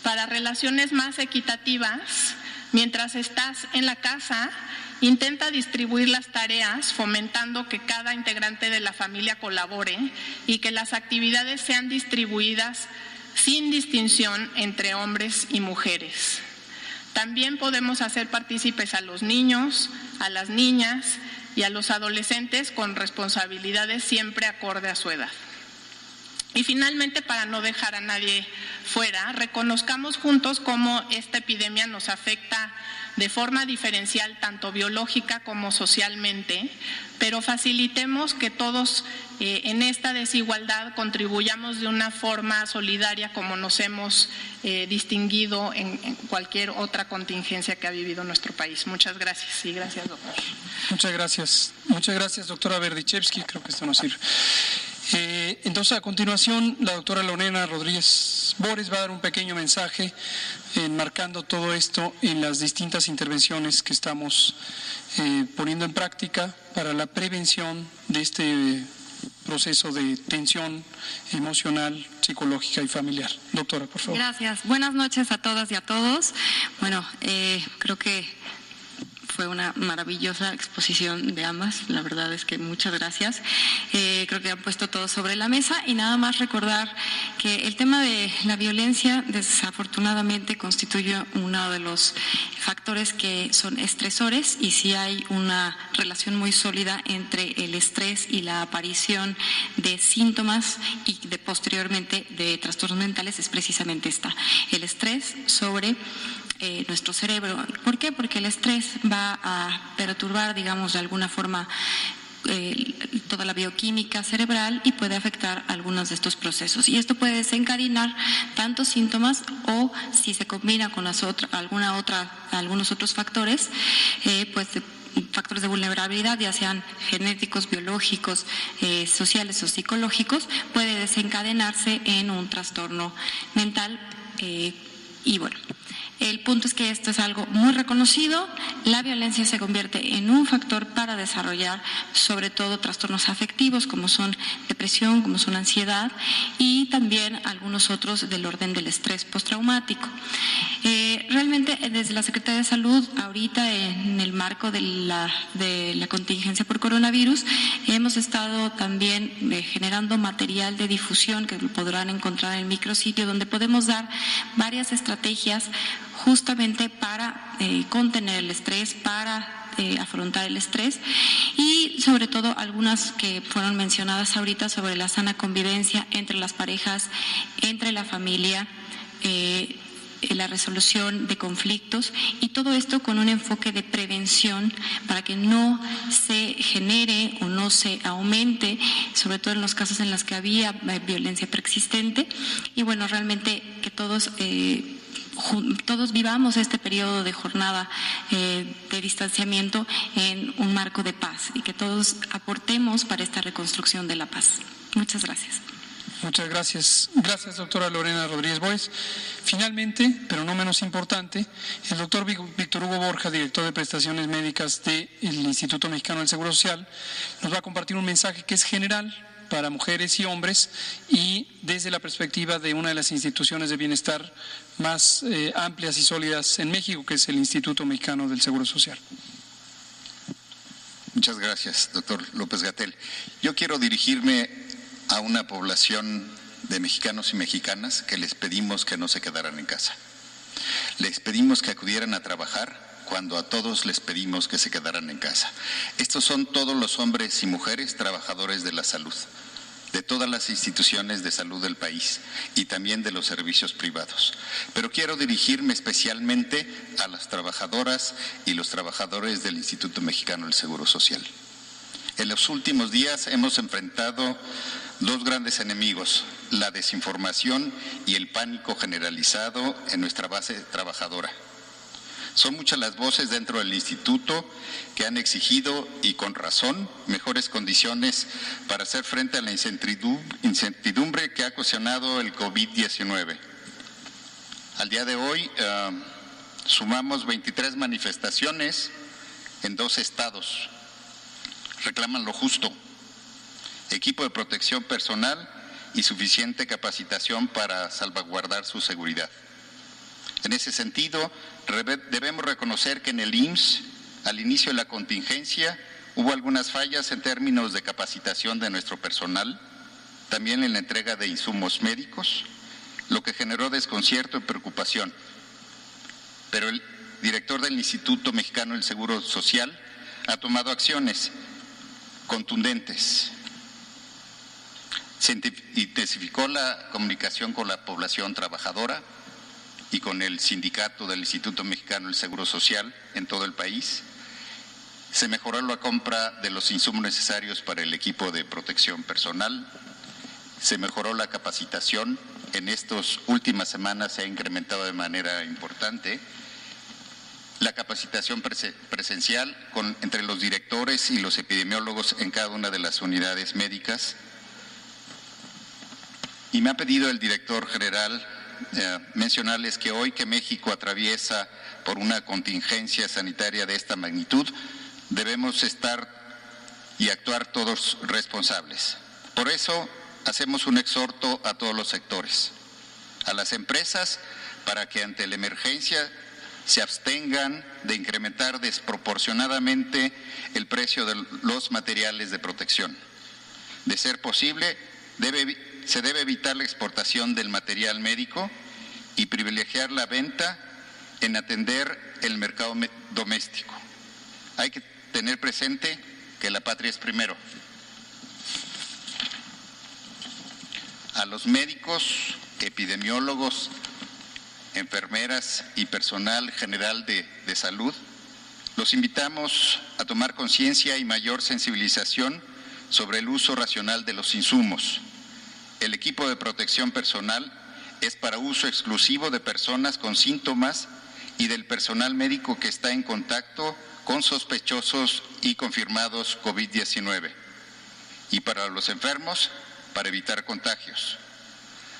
Para relaciones más equitativas, mientras estás en la casa, intenta distribuir las tareas, fomentando que cada integrante de la familia colabore y que las actividades sean distribuidas sin distinción entre hombres y mujeres. También podemos hacer partícipes a los niños, a las niñas y a los adolescentes con responsabilidades siempre acorde a su edad. Y finalmente, para no dejar a nadie fuera, reconozcamos juntos cómo esta epidemia nos afecta de forma diferencial, tanto biológica como socialmente, pero facilitemos que todos en esta desigualdad contribuyamos de una forma solidaria como nos hemos distinguido en cualquier otra contingencia que ha vivido nuestro país. Muchas gracias y gracias, doctor. Muchas gracias, doctora Berdichevsky. Creo que esto nos sirve. Entonces, a continuación, la doctora Lorena Rodríguez Bores va a dar un pequeño mensaje enmarcando todo esto en las distintas intervenciones que estamos poniendo en práctica para la prevención de este proceso de tensión emocional, psicológica y familiar. Doctora, por favor. Gracias. Buenas noches a todas y a todos. Bueno, creo que fue una maravillosa exposición de ambas, la verdad es que muchas gracias. Creo que han puesto todo sobre la mesa y nada más recordar que el tema de la violencia desafortunadamente constituye uno de los factores que son estresores y si hay una relación muy sólida entre el estrés y la aparición de síntomas y posteriormente de trastornos mentales es precisamente esta, el estrés sobre nuestro cerebro. ¿Por qué? Porque el estrés va a perturbar, digamos, de alguna forma toda la bioquímica cerebral y puede afectar algunos de estos procesos. Y esto puede desencadenar tantos síntomas o, si se combina con algunos otros factores, factores de vulnerabilidad, ya sean genéticos, biológicos, sociales o psicológicos, puede desencadenarse en un trastorno mental. Y bueno, el punto es que esto es algo muy reconocido. La violencia se convierte en un factor para desarrollar sobre todo trastornos afectivos como son depresión, como son ansiedad y también algunos otros del orden del estrés postraumático. Realmente desde la Secretaría de Salud, ahorita en el marco de la contingencia por coronavirus, hemos estado también generando material de difusión que lo podrán encontrar en el micrositio, donde podemos dar varias estrategias justamente para contener el estrés, para afrontar el estrés y sobre todo algunas que fueron mencionadas ahorita sobre la sana convivencia entre las parejas, entre la familia, la resolución de conflictos y todo esto con un enfoque de prevención para que no se genere o no se aumente, sobre todo en los casos en los que había violencia preexistente y bueno, realmente que todos vivamos este periodo de jornada de distanciamiento en un marco de paz y que todos aportemos para esta reconstrucción de la paz. Muchas gracias. Muchas gracias. Gracias, doctora Lorena Rodríguez Boix. Finalmente, pero no menos importante, el doctor Víctor Hugo Borja, director de prestaciones médicas del Instituto Mexicano del Seguro Social, nos va a compartir un mensaje que es general para mujeres y hombres y desde la perspectiva de una de las instituciones de bienestar más amplias y sólidas en México, que es el Instituto Mexicano del Seguro Social. Muchas gracias, doctor López-Gatell. Yo quiero dirigirme a una población de mexicanos y mexicanas que les pedimos que no se quedaran en casa. Les pedimos que acudieran a trabajar cuando a todos les pedimos que se quedaran en casa. Estos son todos los hombres y mujeres trabajadores de la salud, de todas las instituciones de salud del país y también de los servicios privados. Pero quiero dirigirme especialmente a las trabajadoras y los trabajadores del Instituto Mexicano del Seguro Social. En los últimos días hemos enfrentado dos grandes enemigos, la desinformación y el pánico generalizado en nuestra base trabajadora. Son muchas las voces dentro del instituto que han exigido, y con razón, mejores condiciones para hacer frente a la incertidumbre que ha ocasionado el COVID-19. Al día de hoy sumamos 23 manifestaciones en 2 estados. Reclaman lo justo, equipo de protección personal y suficiente capacitación para salvaguardar su seguridad. En ese sentido, debemos reconocer que en el IMSS, al inicio de la contingencia, hubo algunas fallas en términos de capacitación de nuestro personal, también en la entrega de insumos médicos, lo que generó desconcierto y preocupación. Pero el director del Instituto Mexicano del Seguro Social ha tomado acciones contundentes. Se intensificó la comunicación con la población trabajadora y con el sindicato del Instituto Mexicano del Seguro Social en todo el país. Se mejoró la compra de los insumos necesarios para el equipo de protección personal. Se mejoró la capacitación. En estas últimas semanas se ha incrementado de manera importante la capacitación presencial entre los directores y los epidemiólogos en cada una de las unidades médicas. Y me ha pedido el director general mencionarles que hoy que México atraviesa por una contingencia sanitaria de esta magnitud, debemos estar y actuar todos responsables. Por eso hacemos un exhorto a todos los sectores, a las empresas, para que ante la emergencia se abstengan de incrementar desproporcionadamente el precio de los materiales de protección. De ser posible, se debe evitar la exportación del material médico y privilegiar la venta en atender el mercado doméstico. Hay que tener presente que la patria es primero. A los médicos, epidemiólogos, enfermeras y personal general de salud, los invitamos a tomar conciencia y mayor sensibilización sobre el uso racional de los insumos. El equipo de protección personal es para uso exclusivo de personas con síntomas y del personal médico que está en contacto con sospechosos y confirmados COVID-19. Y para los enfermos, para evitar contagios.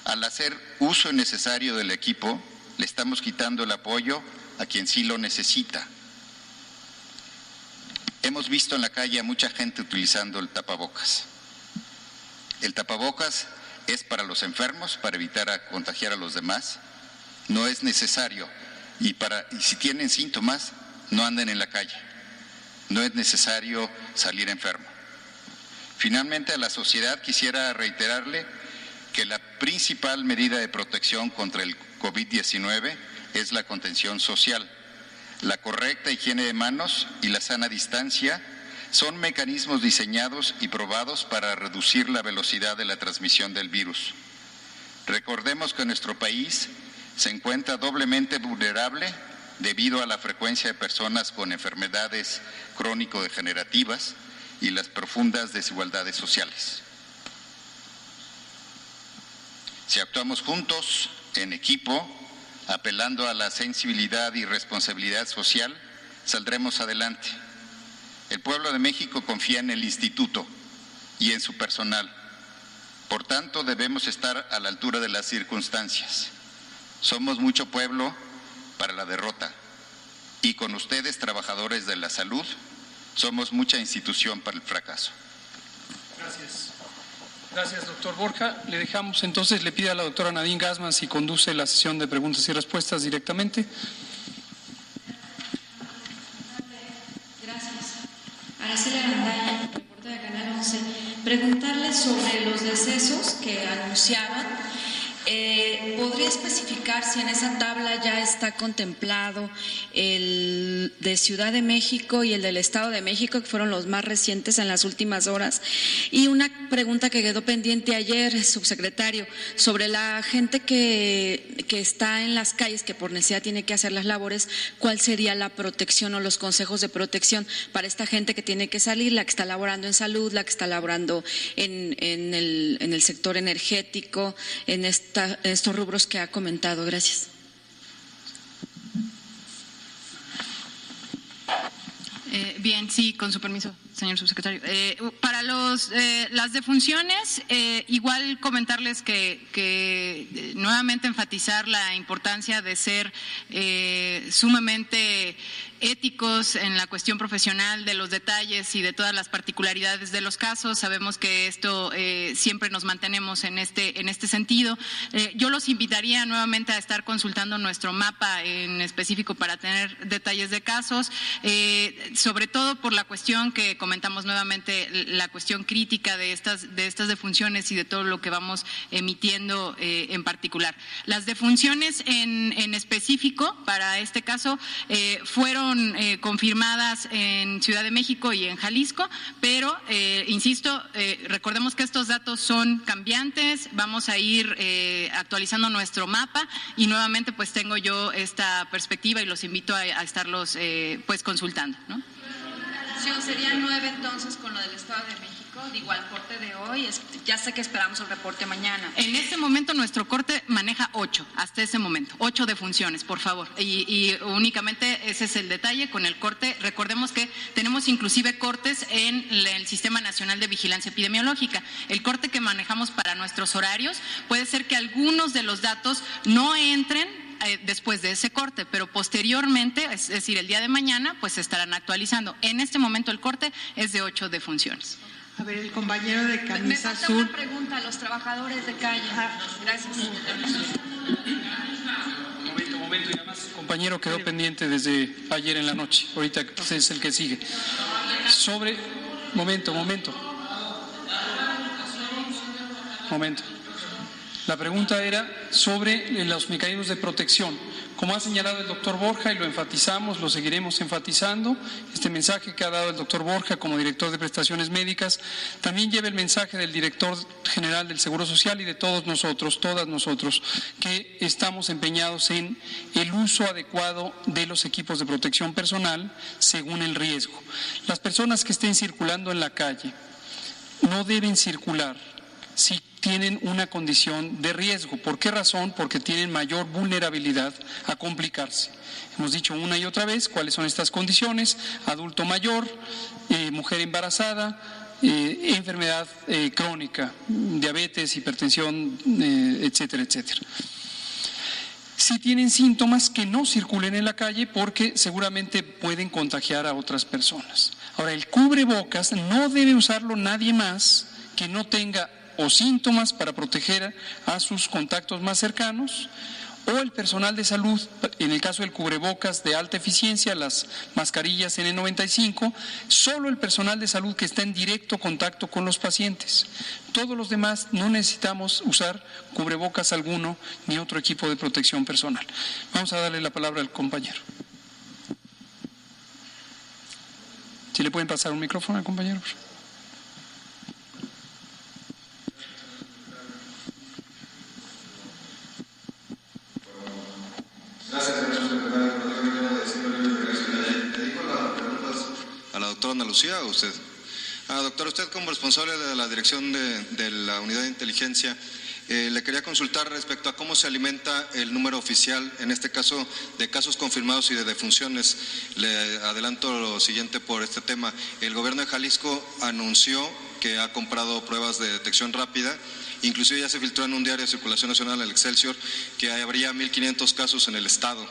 Al hacer uso innecesario del equipo, le estamos quitando el apoyo a quien sí lo necesita. Hemos visto en la calle a mucha gente utilizando el tapabocas. El tapabocas es para los enfermos, para evitar contagiar a los demás. No es necesario. Y si tienen síntomas, no anden en la calle. No es necesario salir enfermo. Finalmente, a la sociedad quisiera reiterarle que la principal medida de protección contra el COVID-19 es la contención social. La correcta higiene de manos y la sana distancia son mecanismos diseñados y probados para reducir la velocidad de la transmisión del virus. Recordemos que nuestro país se encuentra doblemente vulnerable debido a la frecuencia de personas con enfermedades crónico-degenerativas y las profundas desigualdades sociales. Si actuamos juntos, en equipo, apelando a la sensibilidad y responsabilidad social, saldremos adelante. El pueblo de México confía en el Instituto y en su personal. Por tanto, debemos estar a la altura de las circunstancias. Somos mucho pueblo para la derrota y con ustedes, trabajadores de la salud, somos mucha institución para el fracaso. Gracias. Gracias, doctor Borja. Le dejamos entonces, le pido a la doctora Nadine Gassmann si conduce la sesión de preguntas y respuestas directamente. Gracias. Araceli Arandaya, reportera de Canal 11. Preguntarle sobre los decesos que anunciaban. ¿Podría especificar si en esa tabla ya está contemplado el de Ciudad de México y el del Estado de México, que fueron los más recientes en las últimas horas? Y una pregunta que quedó pendiente ayer, subsecretario, sobre la gente que está en las calles, que por necesidad tiene que hacer las labores, ¿cuál sería la protección o los consejos de protección para esta gente que tiene que salir, la que está laborando en salud, la que está laborando en el sector energético, en estos rubros que ha comentado? Gracias. Bien, sí, con su permiso, señor subsecretario. Para las defunciones, igual comentarles que nuevamente enfatizar la importancia de ser sumamente éticos en la cuestión profesional de los detalles y de todas las particularidades de los casos. Sabemos que esto siempre nos mantenemos en este sentido. Yo los invitaría nuevamente a estar consultando nuestro mapa en específico para tener detalles de casos, sobre todo por la cuestión que comentamos nuevamente, la cuestión crítica de estas defunciones y de todo lo que vamos emitiendo en particular. Las defunciones en específico para este caso fueron confirmadas en Ciudad de México y en Jalisco, pero insisto, recordemos que estos datos son cambiantes, vamos a ir actualizando nuestro mapa y nuevamente pues tengo yo esta perspectiva y los invito a estarlos pues consultando, ¿no? Serían 9 entonces con lo del Estado de México, digo, al corte de hoy, ya sé que esperamos el reporte mañana. En este momento nuestro corte maneja 8, hasta ese momento, 8 defunciones, por favor, y únicamente ese es el detalle con el corte. Recordemos que tenemos inclusive cortes en el Sistema Nacional de Vigilancia Epidemiológica. El corte que manejamos para nuestros horarios puede ser que algunos de los datos no entren después de ese corte, pero posteriormente, es decir, el día de mañana, pues se estarán actualizando. En este momento el corte es de 8 defunciones. A ver, el compañero de camisa me falta azul. Una pregunta a los trabajadores de calle. Gracias. Momento, y además el compañero quedó pendiente desde ayer en la noche. Ahorita es el que sigue. Momento. La pregunta era sobre los mecanismos de protección. Como ha señalado el doctor Borja, y lo enfatizamos, lo seguiremos enfatizando, este mensaje que ha dado el doctor Borja como director de prestaciones médicas también lleva el mensaje del director general del Seguro Social y de todos nosotros, todas nosotros, que estamos empeñados en el uso adecuado de los equipos de protección personal según el riesgo. Las personas que estén circulando en la calle no deben circular si tienen una condición de riesgo. ¿Por qué razón? Porque tienen mayor vulnerabilidad a complicarse. Hemos dicho una y otra vez cuáles son estas condiciones: adulto mayor, mujer embarazada, enfermedad crónica, diabetes, hipertensión, etcétera, etcétera. Si tienen síntomas, que no circulen en la calle porque seguramente pueden contagiar a otras personas. Ahora, el cubrebocas no debe usarlo nadie más que no tenga o síntomas para proteger a sus contactos más cercanos, o el personal de salud, en el caso del cubrebocas de alta eficiencia, las mascarillas N95, solo el personal de salud que está en directo contacto con los pacientes. Todos los demás no necesitamos usar cubrebocas alguno ni otro equipo de protección personal. Vamos a darle la palabra al compañero. ¿Si le pueden pasar un micrófono al compañero? Gracias, señor secretario. ¿Le dijo las preguntas a la doctora Ana Lucía o usted? Doctora, usted como responsable de la dirección de la unidad de inteligencia, le quería consultar respecto a cómo se alimenta el número oficial, en este caso de casos confirmados y de defunciones. Le adelanto lo siguiente por este tema. El gobierno de Jalisco anunció que ha comprado pruebas de detección rápida. Inclusive ya se filtró en un diario de circulación nacional, el Excelsior, que habría 1,500 casos en el estado,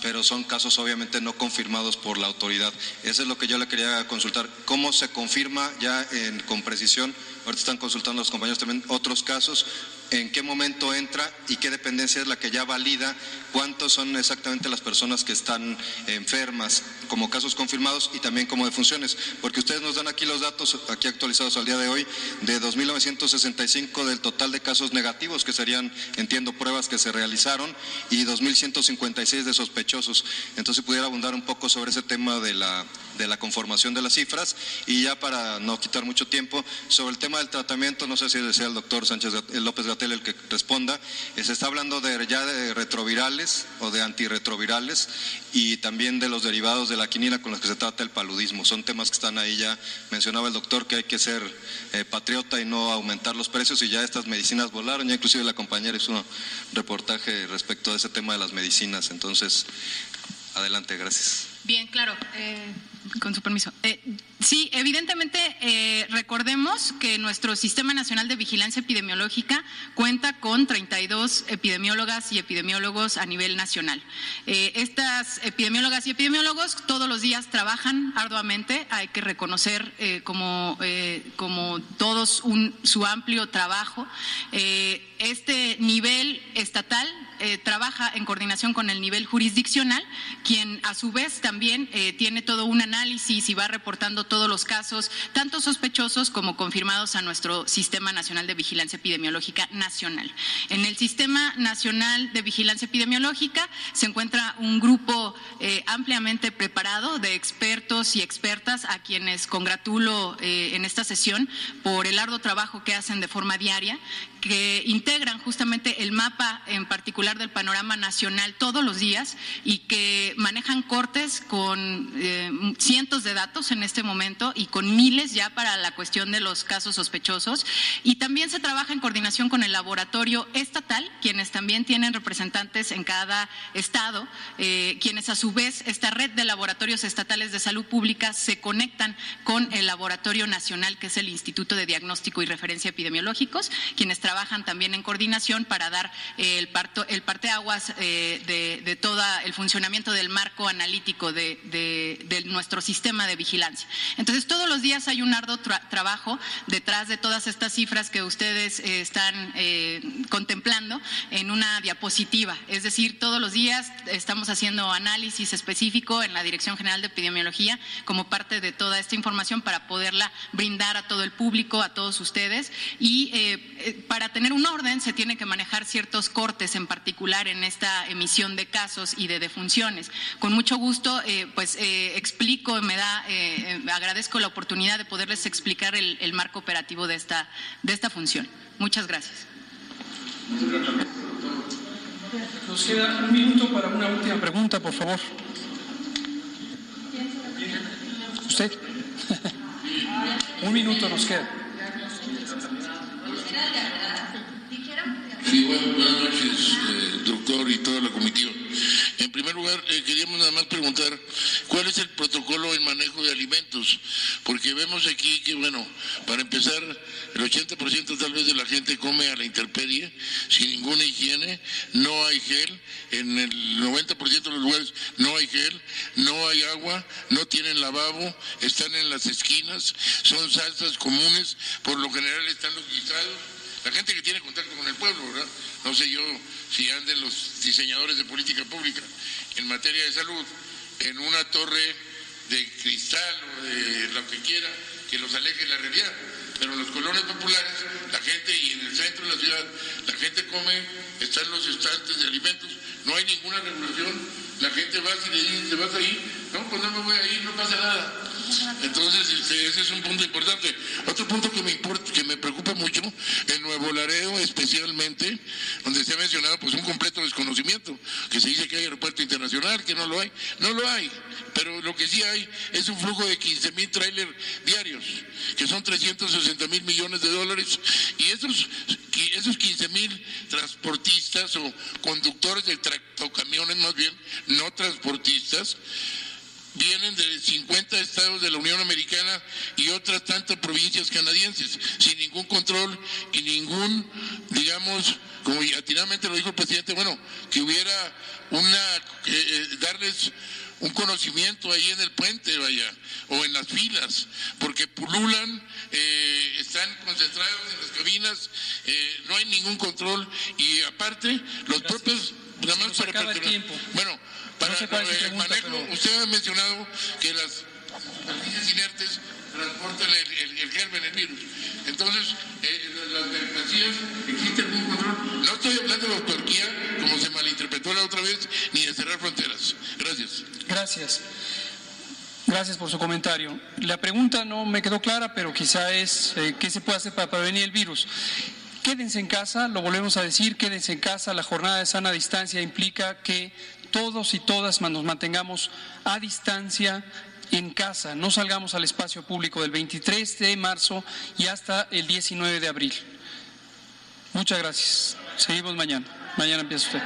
pero son casos obviamente no confirmados por la autoridad. Eso es lo que yo le quería consultar. ¿Cómo se confirma ya con precisión? Ahorita están consultando los compañeros también otros casos. ¿En qué momento entra y qué dependencia es la que ya valida cuántos son exactamente las personas que están enfermas como casos confirmados y también como defunciones? Porque ustedes nos dan aquí los datos, aquí actualizados al día de hoy, de 2.965 del total de casos negativos, que serían, entiendo, pruebas que se realizaron, y 2.156 de sospechosos. Entonces, si pudiera abundar un poco sobre ese tema de la conformación de las cifras. Y ya para no quitar mucho tiempo, sobre el tema del tratamiento, no sé si desea el doctor López Gatell el que responda. Se está hablando ya de retrovirales o de antirretrovirales y también de los derivados de la quinina con los que se trata el paludismo. Son temas que están ahí. Ya mencionaba el doctor que hay que ser patriota y no aumentar los precios, y ya estas medicinas volaron. Ya inclusive la compañera hizo un reportaje respecto a ese tema de las medicinas. Entonces, adelante, gracias. Bien, claro, con su permiso. Sí, evidentemente recordemos que nuestro Sistema Nacional de Vigilancia Epidemiológica cuenta con 32 epidemiólogas y epidemiólogos a nivel nacional. Estas epidemiólogas y epidemiólogos todos los días trabajan arduamente. Hay que reconocer como todos su amplio trabajo. Este nivel estatal trabaja en coordinación con el nivel jurisdiccional, quien a su vez también tiene todo un análisis y va reportando todos los casos, tanto sospechosos como confirmados, a nuestro Sistema Nacional de Vigilancia Epidemiológica Nacional. En el Sistema Nacional de Vigilancia Epidemiológica se encuentra un grupo ampliamente preparado de expertos y expertas, a quienes congratulo en esta sesión por el arduo trabajo que hacen de forma diaria, que integran justamente el mapa en particular del panorama nacional todos los días y que manejan cortes con cientos de datos en este momento y con miles ya para la cuestión de los casos sospechosos. Y también se trabaja en coordinación con el laboratorio estatal, quienes también tienen representantes en cada estado, quienes a su vez, esta red de laboratorios estatales de salud pública, se conectan con el laboratorio nacional, que es el Instituto de Diagnóstico y Referencia Epidemiológicos, quienes trabajan también en coordinación para dar el el parteaguas de todo el funcionamiento del marco analítico de nuestro sistema de vigilancia. Entonces, todos los días hay un arduo trabajo detrás de todas estas cifras que ustedes están contemplando en una diapositiva. Es decir, todos los días estamos haciendo análisis específico en la Dirección General de Epidemiología como parte de toda esta información para poderla brindar a todo el público, a todos ustedes. Y para tener un orden se tienen que manejar ciertos cortes, en particular en esta emisión de casos y de defunciones. Con mucho gusto, explico, agradezco la oportunidad de poderles explicar el marco operativo de esta función. Muchas gracias. Nos queda un minuto para una última pregunta, por favor. ¿Usted? Un minuto nos queda. Sí, buenas noches, doctor y toda la comitiva. En primer lugar, queríamos nada más preguntar cuál es el protocolo en manejo de alimentos, porque vemos aquí que, bueno, para empezar, el 80% tal vez de la gente come a la intemperie, sin ninguna higiene, no hay gel, en el 90% de los lugares no hay gel, no hay agua, no tienen lavabo, están en las esquinas, son salsas comunes, por lo general están los guisados. La gente que tiene contacto con el pueblo, ¿verdad? No sé yo si anden los diseñadores de política pública en materia de salud en una torre de cristal o de lo que quiera que los aleje de la realidad. Pero en los colonias populares, la gente, y en el centro de la ciudad, la gente come, están los estantes de alimentos, no hay ninguna regulación, la gente va, si le dicen, ¿te vas ahí? No, pues no me voy a ir, no pasa nada. Entonces, ese es un punto importante. Otro punto que me preocupa mucho, en Nuevo Laredo especialmente, donde se ha mencionado pues un completo desconocimiento, que se dice que hay aeropuerto internacional, que no lo hay. No lo hay, pero lo que sí hay es un flujo de 15,000 trailers diarios, que son 360,000 millones de dólares, y esos 15,000 transportistas o conductores de tractocamiones, más bien, no transportistas, vienen de 50 estados de la Unión Americana y otras tantas provincias canadienses, sin ningún control y ningún, digamos, como atinadamente lo dijo el presidente, bueno, que hubiera darles un conocimiento ahí en el puente, vaya, o en las filas, porque pululan, están concentrados en las cabinas, no hay ningún control, y aparte, los propios, nada más para perturbar. Bueno, para el manejo, usted ha mencionado que las pastillas inertes transportan el germen, el virus. Entonces, las mercancías, ¿existe algún control? No estoy hablando de autarquía, como se malinterpretó la otra vez, ni de cerrar fronteras. Gracias. Gracias por su comentario. La pregunta no me quedó clara, pero quizá es ¿qué se puede hacer para prevenir el virus? Quédense en casa, lo volvemos a decir, quédense en casa. La jornada de sana distancia implica que todos y todas nos mantengamos a distancia en casa, no salgamos al espacio público del 23 de marzo y hasta el 19 de abril. Muchas gracias. Seguimos mañana. Mañana empieza usted.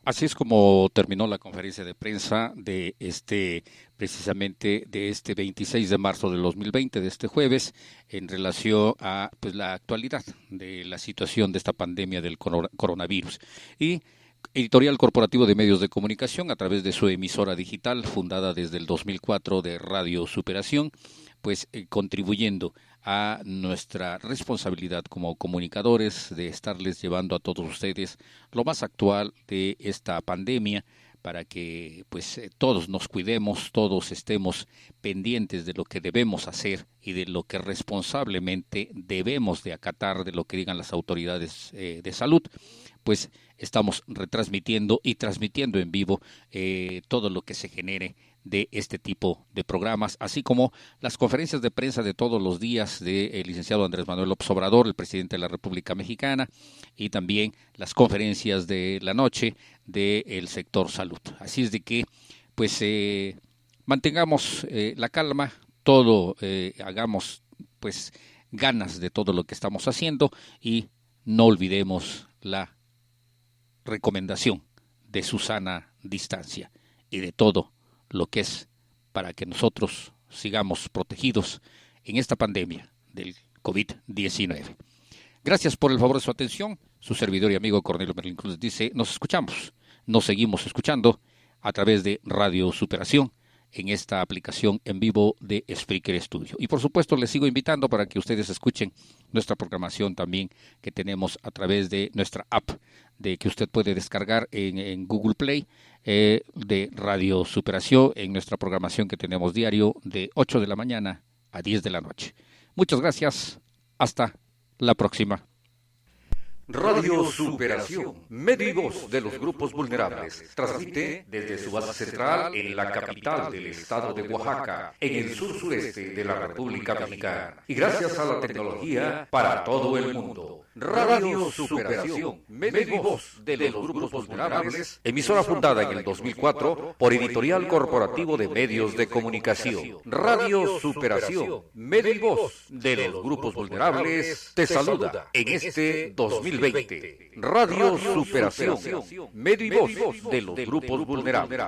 Así es como terminó la conferencia de prensa de precisamente de este 26 de marzo del 2020, de este jueves, en relación a pues la actualidad de la situación de esta pandemia del coronavirus. Y Editorial Corporativo de Medios de Comunicación, a través de su emisora digital, fundada desde el 2004 de Radio Superación, pues contribuyendo a nuestra responsabilidad como comunicadores de estarles llevando a todos ustedes lo más actual de esta pandemia, para que pues todos nos cuidemos, todos estemos pendientes de lo que debemos hacer y de lo que responsablemente debemos de acatar de lo que digan las autoridades de salud. Pues estamos retransmitiendo y transmitiendo en vivo todo lo que se genere de este tipo de programas, así como las conferencias de prensa de todos los días del licenciado Andrés Manuel López Obrador, el presidente de la República Mexicana, y también las conferencias de la noche del sector salud. Así es de que, pues, mantengamos la calma, hagamos, pues, ganas de todo lo que estamos haciendo y no olvidemos la recomendación de su sana distancia y de todo lo que es para que nosotros sigamos protegidos en esta pandemia del COVID-19. Gracias por el favor de su atención. Su servidor y amigo Cornelio Merlín Cruz dice, nos escuchamos, nos seguimos escuchando a través de Radio Superación en esta aplicación en vivo de Spreaker Studio. Y por supuesto les sigo invitando para que ustedes escuchen nuestra programación también que tenemos a través de nuestra app de que usted puede descargar en Google Play de Radio Superación en nuestra programación que tenemos diario de 8 de la mañana a 10 de la noche. Muchas gracias. Hasta la próxima. Radio Superación, medio y voz de los grupos vulnerables, transmite desde su base central en la capital del estado de Oaxaca, en el sur-sureste de la República Mexicana. Y gracias a la tecnología para todo el mundo. Radio Superación, medio y voz de los grupos vulnerables, emisora fundada en el 2004 por Editorial Corporativo de Medios de Comunicación. Radio Superación, medio y voz de los grupos vulnerables, te saluda en este 2020. Radio Superación, medio y voz de los grupos vulnerables.